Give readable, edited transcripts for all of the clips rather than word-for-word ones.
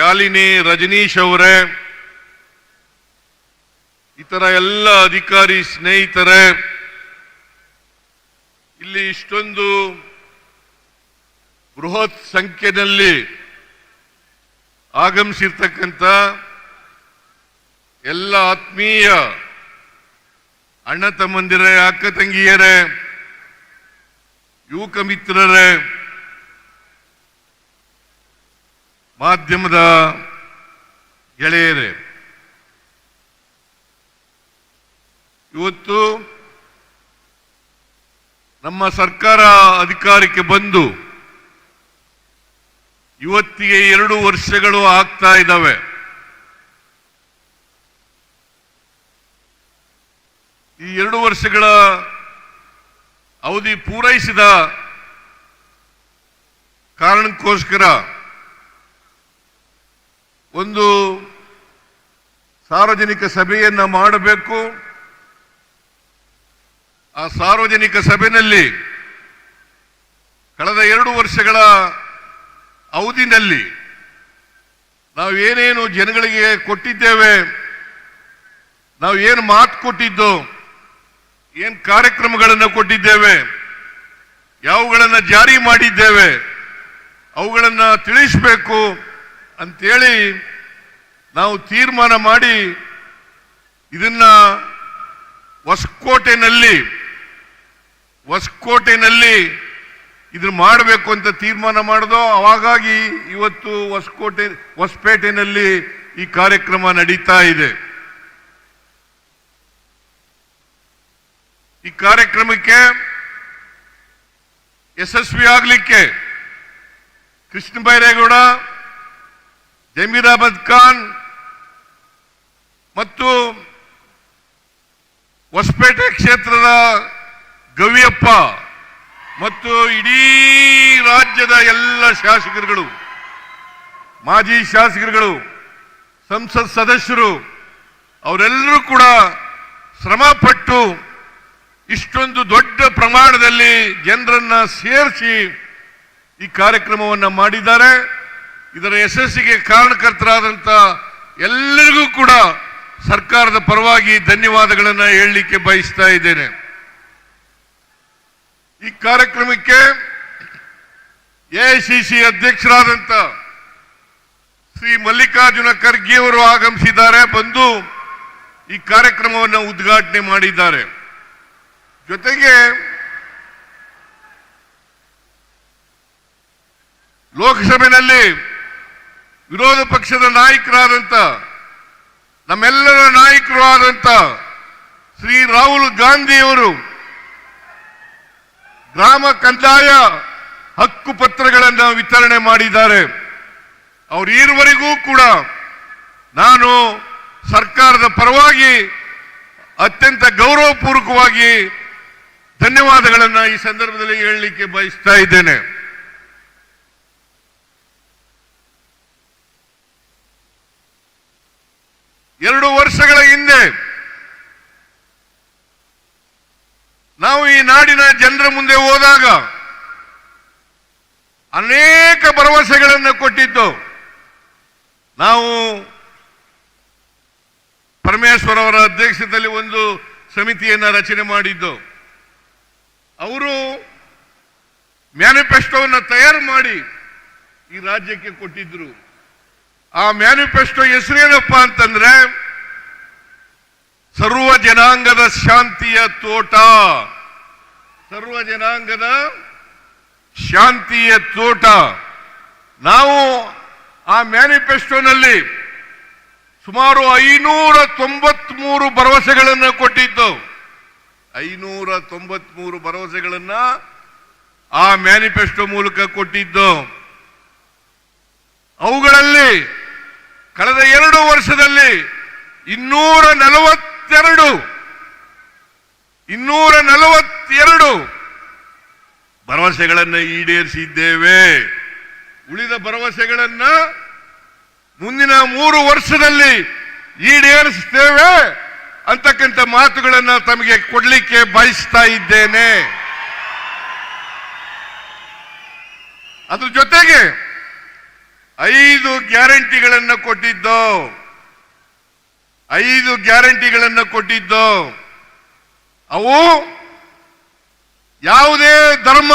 ಶಾಲಿನಿ, ರಜನೀಶ್ ಅವರೇ, ಇತರ ಎಲ್ಲ ಅಧಿಕಾರಿ ಸ್ನೇಹಿತರೇ, ಇಲ್ಲಿ ಇಷ್ಟೊಂದು ಬೃಹತ್ ಸಂಖ್ಯೆಯಲ್ಲಿ ಆಗಮಿಸಿರ್ತಕ್ಕಂಥ ಎಲ್ಲ ಆತ್ಮೀಯ ಅಣ್ಣ ತಮ್ಮಂದಿರೇ, ಅಕ್ಕ ತಂಗಿಯರೇ, ಯುವಕ ಮಿತ್ರರೇ, ಮಾಧ್ಯಮದ ಗೆಳೆಯರೇ, ಇವತ್ತು ನಮ್ಮ ಸರ್ಕಾರ ಅಧಿಕಾರಕ್ಕೆ ಬಂದು ಇವತ್ತಿಗೆ 2 ವರ್ಷಗಳು ಆಗ್ತಾ ಇದ್ದಾವೆ. ಈ 2 ವರ್ಷಗಳ ಅವಧಿ ಪೂರೈಸಿದ ಕಾರಣಕ್ಕೋಸ್ಕರ ಒಂದು ಸಾರ್ವಜನಿಕ ಸಭೆಯನ್ನು ಮಾಡಬೇಕು. ಆ ಸಾರ್ವಜನಿಕ ಸಭೆಯಲ್ಲಿ ಕಳೆದ 2 ವರ್ಷಗಳ ಅವಧಿನಲ್ಲಿ ನಾವು ಏನೇನು ಜನಗಳಿಗೆ ಕೊಟ್ಟಿದ್ದೇವೆ, ನಾವು ಏನು ಮಾತು ಕೊಟ್ಟಿದ್ದು, ಏನು ಕಾರ್ಯಕ್ರಮಗಳನ್ನು ಕೊಟ್ಟಿದ್ದೇವೆ, ಯಾವುಗಳನ್ನು ಜಾರಿ ಮಾಡಿದ್ದೇವೆ, ಅವುಗಳನ್ನು ತಿಳಿಸಬೇಕು ಅಂತೇಳಿ ನಾವು ತೀರ್ಮಾನ ಮಾಡಿ ಇದನ್ನ ಹೊಸಕೋಟೆನಲ್ಲಿ ಇದನ್ನ ಮಾಡಬೇಕು ಅಂತ ತೀರ್ಮಾನ ಮಾಡಿದೋ. ಅವಾಗಾಗಿ ಇವತ್ತು ಹೊಸಪೇಟೆನಲ್ಲಿ ಈ ಕಾರ್ಯಕ್ರಮ ನಡೀತಾ ಇದೆ. ಈ ಕಾರ್ಯಕ್ರಮಕ್ಕೆ ಯಶಸ್ವಿ ಆಗಲಿಕ್ಕೆ ಕೃಷ್ಣ ಬೈರೇಗೌಡ, ಜಮೀರ್ ಅಹಮದ್ ಖಾನ್ ಮತ್ತು ಹೊಸಪೇಟೆ ಕ್ಷೇತ್ರದ ಗವಿಯಪ್ಪ ಮತ್ತು ಇಡೀ ರಾಜ್ಯದ ಎಲ್ಲ ಶಾಸಕರುಗಳು, ಮಾಜಿ ಶಾಸಕರುಗಳು, ಸಂಸತ್ ಸದಸ್ಯರು ಅವರೆಲ್ಲರೂ ಕೂಡ ಶ್ರಮಪಟ್ಟು ಇಷ್ಟೊಂದು ದೊಡ್ಡ ಪ್ರಮಾಣದಲ್ಲಿ ಜನರನ್ನ ಸೇರಿಸಿ ಈ ಕಾರ್ಯಕ್ರಮವನ್ನು ಮಾಡಿದ್ದಾರೆ. ಇದರ ಯಶಸ್ಸಿಗೆ ಕಾರಣಕರ್ತರಾದಂಥ ಎಲ್ಲರಿಗೂ ಕೂಡ ಸರ್ಕಾರದ ಪರವಾಗಿ ಧನ್ಯವಾದಗಳನ್ನು ಹೇಳಲಿಕ್ಕೆ ಬಯಸ್ತಾ ಇದ್ದೇನೆ. ಈ ಕಾರ್ಯಕ್ರಮಕ್ಕೆ ಎಐಸಿಸಿ ಅಧ್ಯಕ್ಷರಾದಂಥ ಶ್ರೀ ಮಲ್ಲಿಕಾರ್ಜುನ ಖರ್ಗೆ ಅವರು ಆಗಮಿಸಿದ್ದಾರೆ, ಬಂದು ಈ ಕಾರ್ಯಕ್ರಮವನ್ನು ಉದ್ಘಾಟನೆ ಮಾಡಿದ್ದಾರೆ. ಜೊತೆಗೆ ಲೋಕಸಭೆಯಲ್ಲಿ ವಿರೋಧ ಪಕ್ಷದ ನಾಯಕರಾದಂಥ ನಮ್ಮೆಲ್ಲರ ನಾಯಕರು ಆದಂಥ ಶ್ರೀ ರಾಹುಲ್ ಗಾಂಧಿಯವರು ಗ್ರಾಮ ಕಂದಾಯ ಹಕ್ಕು ಪತ್ರಗಳನ್ನು ವಿತರಣೆ ಮಾಡಿದ್ದಾರೆ. ಅವರು ಈವರೆಗೂ ಕೂಡ ನಾನು ಸರ್ಕಾರದ ಪರವಾಗಿ ಅತ್ಯಂತ ಗೌರವಪೂರ್ವಕವಾಗಿ ಧನ್ಯವಾದಗಳನ್ನು ಈ ಸಂದರ್ಭದಲ್ಲಿ ಹೇಳಲಿಕ್ಕೆ ಬಯಸ್ತಾ ಇದ್ದೇನೆ. ಎರಡು ವರ್ಷಗಳ ಹಿಂದೆ ನಾವು ಈ ನಾಡಿನ ಜನರ ಮುಂದೆ ಹೋದಾಗ ಅನೇಕ ಭರವಸೆಗಳನ್ನು ಕೊಟ್ಟಿದ್ದು. ನಾವು ಪರಮೇಶ್ವರ್ ಅವರ ಅಧ್ಯಕ್ಷತೆಯಲ್ಲಿ ಒಂದು ಸಮಿತಿಯನ್ನು ರಚನೆ ಮಾಡಿದ್ದು. ಅವರು ಮ್ಯಾನಿಫೆಸ್ಟೋವನ್ನು ತಯಾರು ಮಾಡಿ ಈ ರಾಜ್ಯಕ್ಕೆ ಕೊಟ್ಟಿದ್ರು. ಆ ಮ್ಯಾನಿಫೆಸ್ಟೋ ಹೆಸರೇನಪ್ಪ ಅಂತಂದ್ರೆ ಸರ್ವ ಜನಾಂಗದ ಶಾಂತಿಯ ತೋಟ. ಸರ್ವ ಜನಾಂಗದ ಶಾಂತಿಯ ತೋಟ. ನಾವು ಆ ಮ್ಯಾನಿಫೆಸ್ಟೋನಲ್ಲಿ ಸುಮಾರು 593 ಭರವಸೆಗಳನ್ನು ಕೊಟ್ಟಿದ್ದು. 593 ಭರವಸೆಗಳನ್ನು ಆ ಮ್ಯಾನಿಫೆಸ್ಟೋ ಮೂಲಕ ಕೊಟ್ಟಿದ್ದು. ಅವುಗಳಲ್ಲಿ ಕಳೆದ 2 ವರ್ಷದಲ್ಲಿ 242 ಭರವಸೆಗಳನ್ನು ಈಡೇರಿಸಿದ್ದೇವೆ. ಉಳಿದ ಭರವಸೆಗಳನ್ನು ಮುಂದಿನ 3 ವರ್ಷದಲ್ಲಿ ಈಡೇರಿಸುತ್ತೇವೆ ಅಂತಕ್ಕಂಥ ಮಾತುಗಳನ್ನು ತಮಗೆ ಕೊಡಲಿಕ್ಕೆ ಬಯಸ್ತಾ ಇದ್ದೇನೆ. ಅದ್ರ ಜೊತೆಗೆ 5 ಗ್ಯಾರಂಟಿಗಳನ್ನು ಕೊಟ್ಟಿದ್ದು 5 ಗ್ಯಾರಂಟಿಗಳನ್ನು ಕೊಟ್ಟಿದ್ದು ಅವು ಯಾವುದೇ ಧರ್ಮ,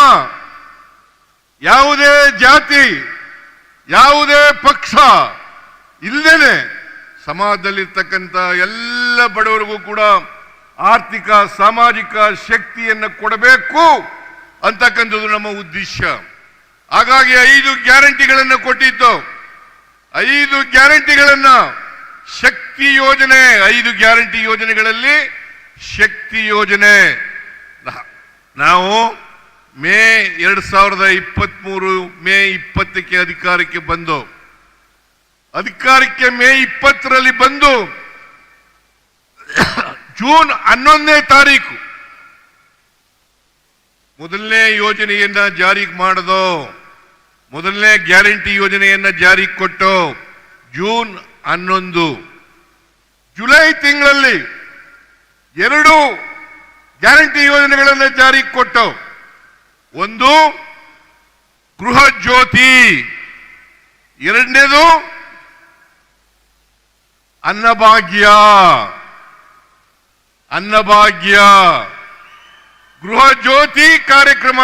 ಯಾವುದೇ ಜಾತಿ, ಯಾವುದೇ ಪಕ್ಷ ಇಲ್ಲದೇನೆ ಸಮಾಜದಲ್ಲಿರ್ತಕ್ಕಂಥ ಎಲ್ಲ ಬಡವರಿಗೂ ಕೂಡ ಆರ್ಥಿಕ ಸಾಮಾಜಿಕ ಶಕ್ತಿಯನ್ನು ಕೊಡಬೇಕು ಅಂತಕ್ಕಂಥದ್ದು ನಮ್ಮ ಉದ್ದೇಶ. ಹಾಗಾಗಿ 5 ಗ್ಯಾರಂಟಿಗಳನ್ನು ಕೊಟ್ಟಿದ್ದು. 5 ಗ್ಯಾರಂಟಿಗಳನ್ನ ಶಕ್ತಿ ಯೋಜನೆ, 5 ಗ್ಯಾರಂಟಿ ಯೋಜನೆಗಳಲ್ಲಿ ಶಕ್ತಿ ಯೋಜನೆ ನಾವು ಮೇ 2023 ಮೇ 20ಕ್ಕೆ ಅಧಿಕಾರಕ್ಕೆ ಬಂದು ಮೇ 20ರಲ್ಲಿ ಬಂದು ಜೂನ್ 11ನೇ ತಾರೀಕು ಮೊದಲನೇ ಯೋಜನೆಯನ್ನ ಜಾರಿಗೆ ಮಾಡೋದು, ಮೊದಲನೇ ಗ್ಯಾರಂಟಿ ಯೋಜನೆಯನ್ನ ಜಾರಿಗೆ ಕೊಟ್ಟು ಜೂನ್ 11 ಜುಲೈ ತಿಂಗಳಲ್ಲಿ 2 ಗ್ಯಾರಂಟಿ ಯೋಜನೆಗಳನ್ನು ಜಾರಿಗೆ ಕೊಟ್ಟು, ಒಂದು ಗೃಹ ಜ್ಯೋತಿ, ಎರಡನೇದು ಅನ್ನಭಾಗ್ಯ. ಗೃಹ ಜ್ಯೋತಿ ಕಾರ್ಯಕ್ರಮ,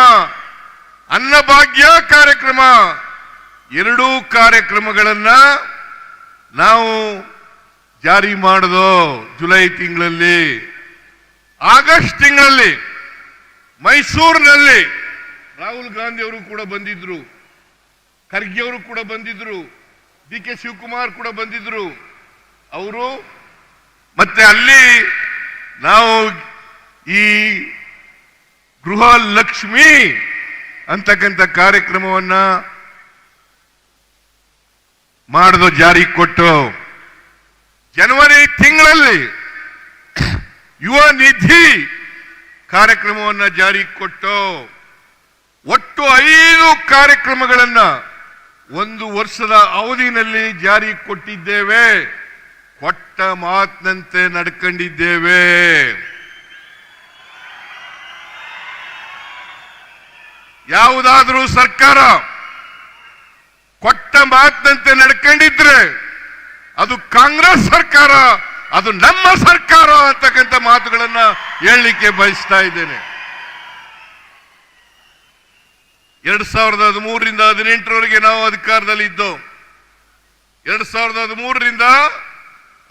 ಅನ್ನಭಾಗ್ಯ ಕಾರ್ಯಕ್ರಮ, 2 ಕಾರ್ಯಕ್ರಮಗಳನ್ನ ನಾವು ಜಾರಿ ಮಾಡೋದು ಜುಲೈ ತಿಂಗಳಲ್ಲಿ. ಆಗಸ್ಟ್ ತಿಂಗಳಲ್ಲಿ ಮೈಸೂರಿನಲ್ಲಿ ರಾಹುಲ್ ಗಾಂಧಿ ಅವರು ಕೂಡ ಬಂದಿದ್ರು, ಖರ್ಗೆ ಅವರು ಕೂಡ ಬಂದಿದ್ರು, DK ಶಿವಕುಮಾರ್ ಕೂಡ ಬಂದಿದ್ರು. ಅವರು ಮತ್ತೆ ಅಲ್ಲಿ ನಾವು ಈ ಗೃಹ ಲಕ್ಷ್ಮಿ ಅಂತಕ್ಕಂಥ ಕಾರ್ಯಕ್ರಮವನ್ನ ಮಾಡೋದು ಜಾರಿ ಕೊಟ್ಟು, ಜನವರಿ ತಿಂಗಳಲ್ಲಿ ಯುವ ನಿಧಿ ಕಾರ್ಯಕ್ರಮವನ್ನು ಜಾರಿ ಕೊಟ್ಟು, ಒಟ್ಟು 5 ಕಾರ್ಯಕ್ರಮಗಳನ್ನ 1 ವರ್ಷದ ಅವಧಿನಲ್ಲಿ ಜಾರಿ ಕೊಟ್ಟಿದ್ದೇವೆ. ಕೊಟ್ಟ ಮಾತಿನಂತೆ ನಡ್ಕೊಂಡಿದ್ದೇವೆ. ಯಾವುದಾದ್ರೂ ಸರ್ಕಾರ ಕೊಟ್ಟ ಮಾತಿನಂತೆ ನಡ್ಕೊಂಡಿದ್ರೆ ಅದು ಕಾಂಗ್ರೆಸ್ ಸರ್ಕಾರ, ಅದು ನಮ್ಮ ಸರ್ಕಾರ ಅಂತಕ್ಕಂಥ ಮಾತುಗಳನ್ನ ಹೇಳಲಿಕ್ಕೆ ಬಯಸ್ತಾ ಇದ್ದೇನೆ. 2013ರಿಂದ 18ರವರೆಗೆ ನಾವು ಅಧಿಕಾರದಲ್ಲಿ ಇದ್ದೋ. 2013ರಿಂದ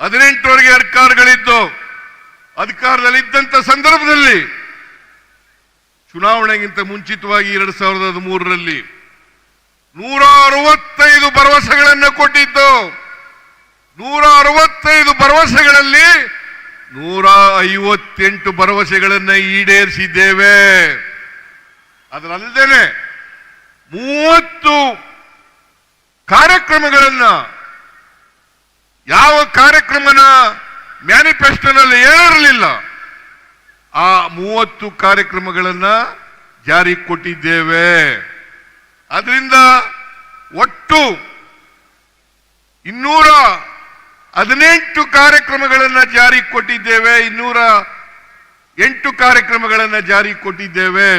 18ರವರೆಗೆ ಅಧಿಕಾರಗಳಿದ್ದು. ಅಧಿಕಾರದಲ್ಲಿದ್ದಂಥ ಸಂದರ್ಭದಲ್ಲಿ ಚುನಾವಣೆಗಿಂತ ಮುಂಚಿತವಾಗಿ 2013ರಲ್ಲಿ 165 ಭರವಸೆಗಳನ್ನು ಕೊಟ್ಟಿದ್ದು. 165 ಭರವಸೆಗಳಲ್ಲಿ 158 ಭರವಸೆಗಳನ್ನು ಈಡೇರಿಸಿದ್ದೇವೆ. ಅದರಲ್ಲದೆ 30 ಕಾರ್ಯಕ್ರಮಗಳನ್ನ, ಯಾವ ಕಾರ್ಯಕ್ರಮನ ಮ್ಯಾನಿಫೆಸ್ಟೋನಲ್ಲಿ ಹೇಳಿರಲಿಲ್ಲ, ಆ 30 ಕಾರ್ಯಕ್ರಮಗಳನ್ನ ಜಾರಿ ಕೊಟ್ಟಿದ್ದೇವೆ. ಅದರಿಂದ ಒಟ್ಟು 218 ಕಾರ್ಯಕ್ರಮಗಳನ್ನು ಜಾರಿ ಕೊಟ್ಟಿದ್ದೇವೆ. 208 ಕಾರ್ಯಕ್ರಮಗಳನ್ನು ಜಾರಿ ಕೊಟ್ಟಿದ್ದೇವೆ.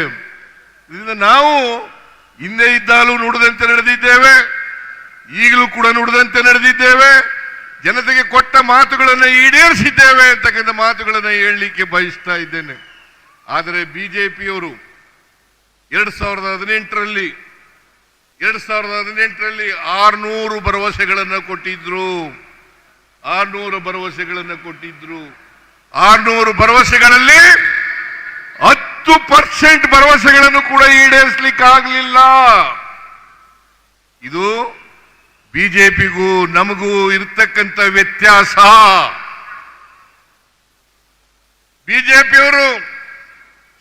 ಇದರಿಂದ ನಾವು ಹಿಂದೆ ಇದ್ದಾಗಲೂ ನುಡಿದಂತೆ ನಡೆದಿದ್ದೇವೆ, ಈಗಲೂ ಕೂಡ ನುಡಿದಂತೆ ನಡೆದಿದ್ದೇವೆ. ಜನತೆಗೆ ಕೊಟ್ಟ ಮಾತುಗಳನ್ನು ಈಡೇರಿಸಿದ್ದೇವೆ ಅಂತಕ್ಕಂಥ ಮಾತುಗಳನ್ನು ಹೇಳಲಿಕ್ಕೆ ಬಯಸ್ತಾ ಇದ್ದೇನೆ. ಆದರೆ ಬಿಜೆಪಿಯವರು 2018ರಲ್ಲಿ 600 ಭರವಸೆಗಳನ್ನು ಕೊಟ್ಟಿದ್ರು. 600 ಭರವಸೆಗಳನ್ನು ಕೊಟ್ಟಿದ್ರು. 600 ಭರವಸೆಗಳಲ್ಲಿ 10% ಭರವಸೆಗಳನ್ನು ಕೂಡ ಈಡೇರಿಸಲಿಕ್ಕೆ ಆಗಲಿಲ್ಲ. ಇದು ಬಿಜೆಪಿಗೂ ನಮಗೂ ಇರತಕ್ಕಂಥ ವ್ಯತ್ಯಾಸ. ಬಿಜೆಪಿಯವರು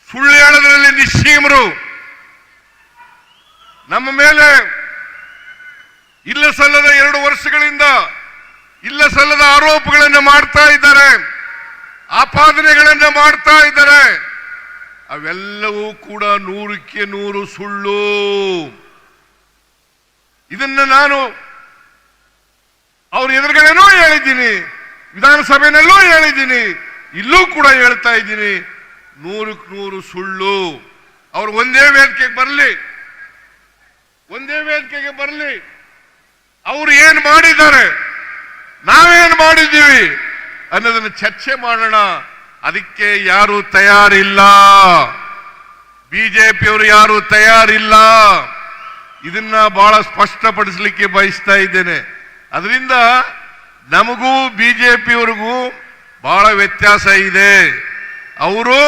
ಸುಳ್ಳು ಹೇಳೋದ್ರಲ್ಲಿ ನಿಶ್ಚೀಮರು. ನಮ್ಮ ಮೇಲೆ ಇಲ್ಲ ಸಲ್ಲದ 2 ವರ್ಷಗಳಿಂದ ಇಲ್ಲ ಸಲ್ಲದ ಆರೋಪಗಳನ್ನು ಮಾಡ್ತಾ ಇದ್ದಾರೆ, ಆಪಾದನೆಗಳನ್ನು ಮಾಡ್ತಾ ಇದ್ದಾರೆ. ಅವೆಲ್ಲವೂ ಕೂಡ 100ಕ್ಕೆ 100 ಸುಳ್ಳು. ಇದನ್ನ ನಾನು ಅವ್ರ ಎದುರುಗಡೆನೂ ಹೇಳಿದ್ದೀನಿ, ವಿಧಾನಸಭೆಯಲ್ಲೂ ಹೇಳಿದ್ದೀನಿ, ಇಲ್ಲೂ ಕೂಡ ಹೇಳ್ತಾ ಇದ್ದೀನಿ. 100ಕ್ಕೆ 100 ಸುಳ್ಳು. ಅವ್ರು ಒಂದೇ ವೇದಿಕೆಗೆ ಬರಲಿ, ಅವರು ಏನು ಮಾಡಿದ್ದಾರೆ, ನಾವೇನು ಮಾಡಿದ್ದೀವಿ ಅನ್ನೋದನ್ನು ಚರ್ಚೆ ಮಾಡೋಣ. ಅದಕ್ಕೆ ಯಾರು ತಯಾರಿಲ್ಲ, ಬಿಜೆಪಿಯವರು ಯಾರು ತಯಾರಿಲ್ಲ. ಇದನ್ನ ಬಹಳ ಸ್ಪಷ್ಟಪಡಿಸಲಿಕ್ಕೆ ಬಯಸ್ತಾ ಇದ್ದೇನೆ. ಅದರಿಂದ ನಮಗೂ ಬಿಜೆಪಿಯವರಿಗೂ ಬಹಳ ವ್ಯತ್ಯಾಸ ಇದೆ. ಅವರು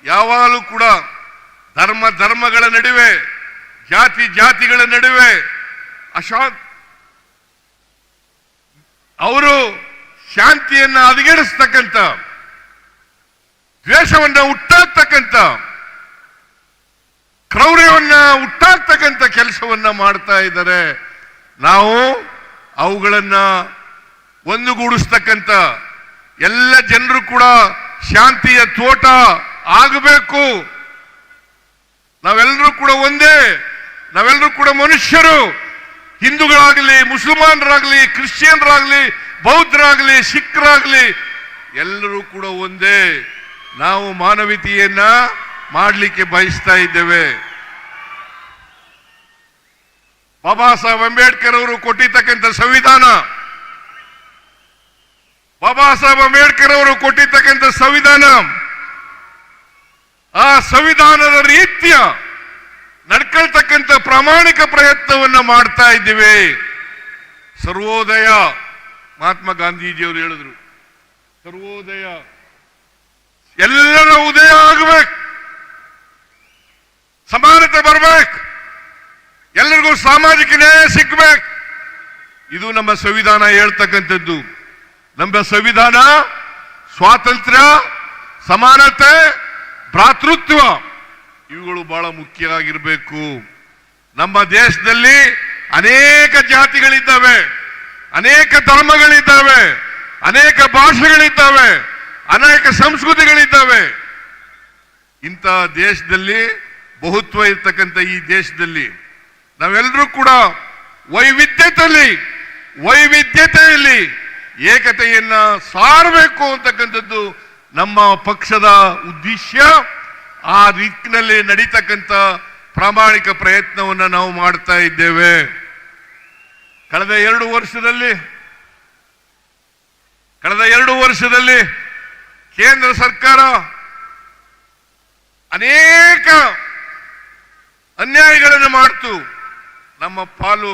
ಯಾವಾಗಲೂ ಕೂಡ ಧರ್ಮಗಳ ನಡುವೆ, ಜಾತಿಗಳ ನಡುವೆ ಅವರು ಶಾಂತಿಯನ್ನ ಹದಗೆಡಿಸ್ತಕ್ಕಂಥ, ದ್ವೇಷವನ್ನ ಹುಟ್ಟಾಕ್ತಕ್ಕಂಥ, ಕ್ರೌರ್ಯವನ್ನ ಹುಟ್ಟಾಕ್ತಕ್ಕಂಥ ಕೆಲಸವನ್ನ ಮಾಡ್ತಾ ಇದ್ದಾರೆ. ನಾವು ಅವುಗಳನ್ನ ಒಂದುಗೂಡಿಸ್ತಕ್ಕಂಥ, ಎಲ್ಲ ಜನರು ಕೂಡ ಶಾಂತಿಯ ತೋಟ ಆಗಬೇಕು. ನಾವೆಲ್ಲರೂ ಕೂಡ ಒಂದೇ, ನಾವೆಲ್ಲರೂ ಕೂಡ ಮನುಷ್ಯರು. ಹಿಂದೂಗಳಾಗಲಿ, ಮುಸಲ್ಮಾನರಾಗಲಿ, ಕ್ರಿಶ್ಚಿಯನ್ರಾಗಲಿ, ಬೌದ್ಧರಾಗಲಿ, ಸಿಖ್ರಾಗಲಿ ಎಲ್ಲರೂ ಕೂಡ ಒಂದೇ. ನಾವು ಮಾನವೀಯತೆಯನ್ನ ಮಾಡಲಿಕ್ಕೆ ಬಯಸ್ತಾ ಇದ್ದೇವೆ. ಬಾಬಾ ಸಾಹೇಬ್ ಅಂಬೇಡ್ಕರ್ ಅವರು ಕೊಟ್ಟಿರ್ತಕ್ಕಂಥ ಸಂವಿಧಾನ, ಬಾಬಾ ಸಾಹೇಬ್ ಅಂಬೇಡ್ಕರ್ ಅವರು ಕೊಟ್ಟಿರ್ತಕ್ಕಂಥ ಸಂವಿಧಾನ, ಆ ಸಂವಿಧಾನದ ರೀತಿಯ ನಡ್ಕೊಳ್ತಕ್ಕಂಥ ಪ್ರಾಮಾಣಿಕ ಪ್ರಯತ್ನವನ್ನ ಮಾಡ್ತಾ ಇದ್ದೀವಿ. ಸರ್ವೋದಯ, ಮಹಾತ್ಮ ಗಾಂಧೀಜಿಯವರು ಹೇಳಿದ್ರು, ಸರ್ವೋದಯ, ಎಲ್ಲರ ಉದಯ ಆಗಬೇಕು, ಸಮಾನತೆ ಬರಬೇಕು, ಎಲ್ಲರಿಗೂ ಸಾಮಾಜಿಕ ನ್ಯಾಯ ಸಿಗಬೇಕು. ಇದು ನಮ್ಮ ಸಂವಿಧಾನ ಹೇಳ್ತಕ್ಕಂಥದ್ದು. ನಮ್ಮ ಸಂವಿಧಾನ ಸ್ವಾತಂತ್ರ್ಯ, ಸಮಾನತೆ, ಭ್ರಾತೃತ್ವ ಇವುಗಳು ಬಹಳ ಮುಖ್ಯ ಆಗಿರಬೇಕು. ನಮ್ಮ ದೇಶದಲ್ಲಿ ಅನೇಕ ಜಾತಿಗಳಿದ್ದಾವೆ, ಅನೇಕ ಧರ್ಮಗಳಿದ್ದಾವೆ, ಅನೇಕ ಭಾಷೆಗಳಿದ್ದಾವೆ, ಅನೇಕ ಸಂಸ್ಕೃತಿಗಳಿದ್ದಾವೆ. ಇಂಥ ದೇಶದಲ್ಲಿ, ಬಹುತ್ವ ಇರ್ತಕ್ಕಂಥ ಈ ದೇಶದಲ್ಲಿ ನಾವೆಲ್ಲರೂ ಕೂಡ ವೈವಿಧ್ಯತೆಯಲ್ಲಿ ಏಕತೆಯನ್ನ ಸಾರಬೇಕು ಅಂತಕ್ಕಂಥದ್ದು ನಮ್ಮ ಪಕ್ಷದ ಉದ್ದೇಶ. ಆ ದಿಕ್ಕಿನಲ್ಲಿ ನಡೀತಕ್ಕಂಥ ಪ್ರಾಮಾಣಿಕ ಪ್ರಯತ್ನವನ್ನು ನಾವು ಮಾಡ್ತಾ ಇದ್ದೇವೆ. ಕಳೆದ 2 ವರ್ಷದಲ್ಲಿ ಕೇಂದ್ರ ಸರ್ಕಾರ ಅನೇಕ ಅನ್ಯಾಯಗಳನ್ನು ಮಾಡ್ತು. ನಮ್ಮ ಪಾಲು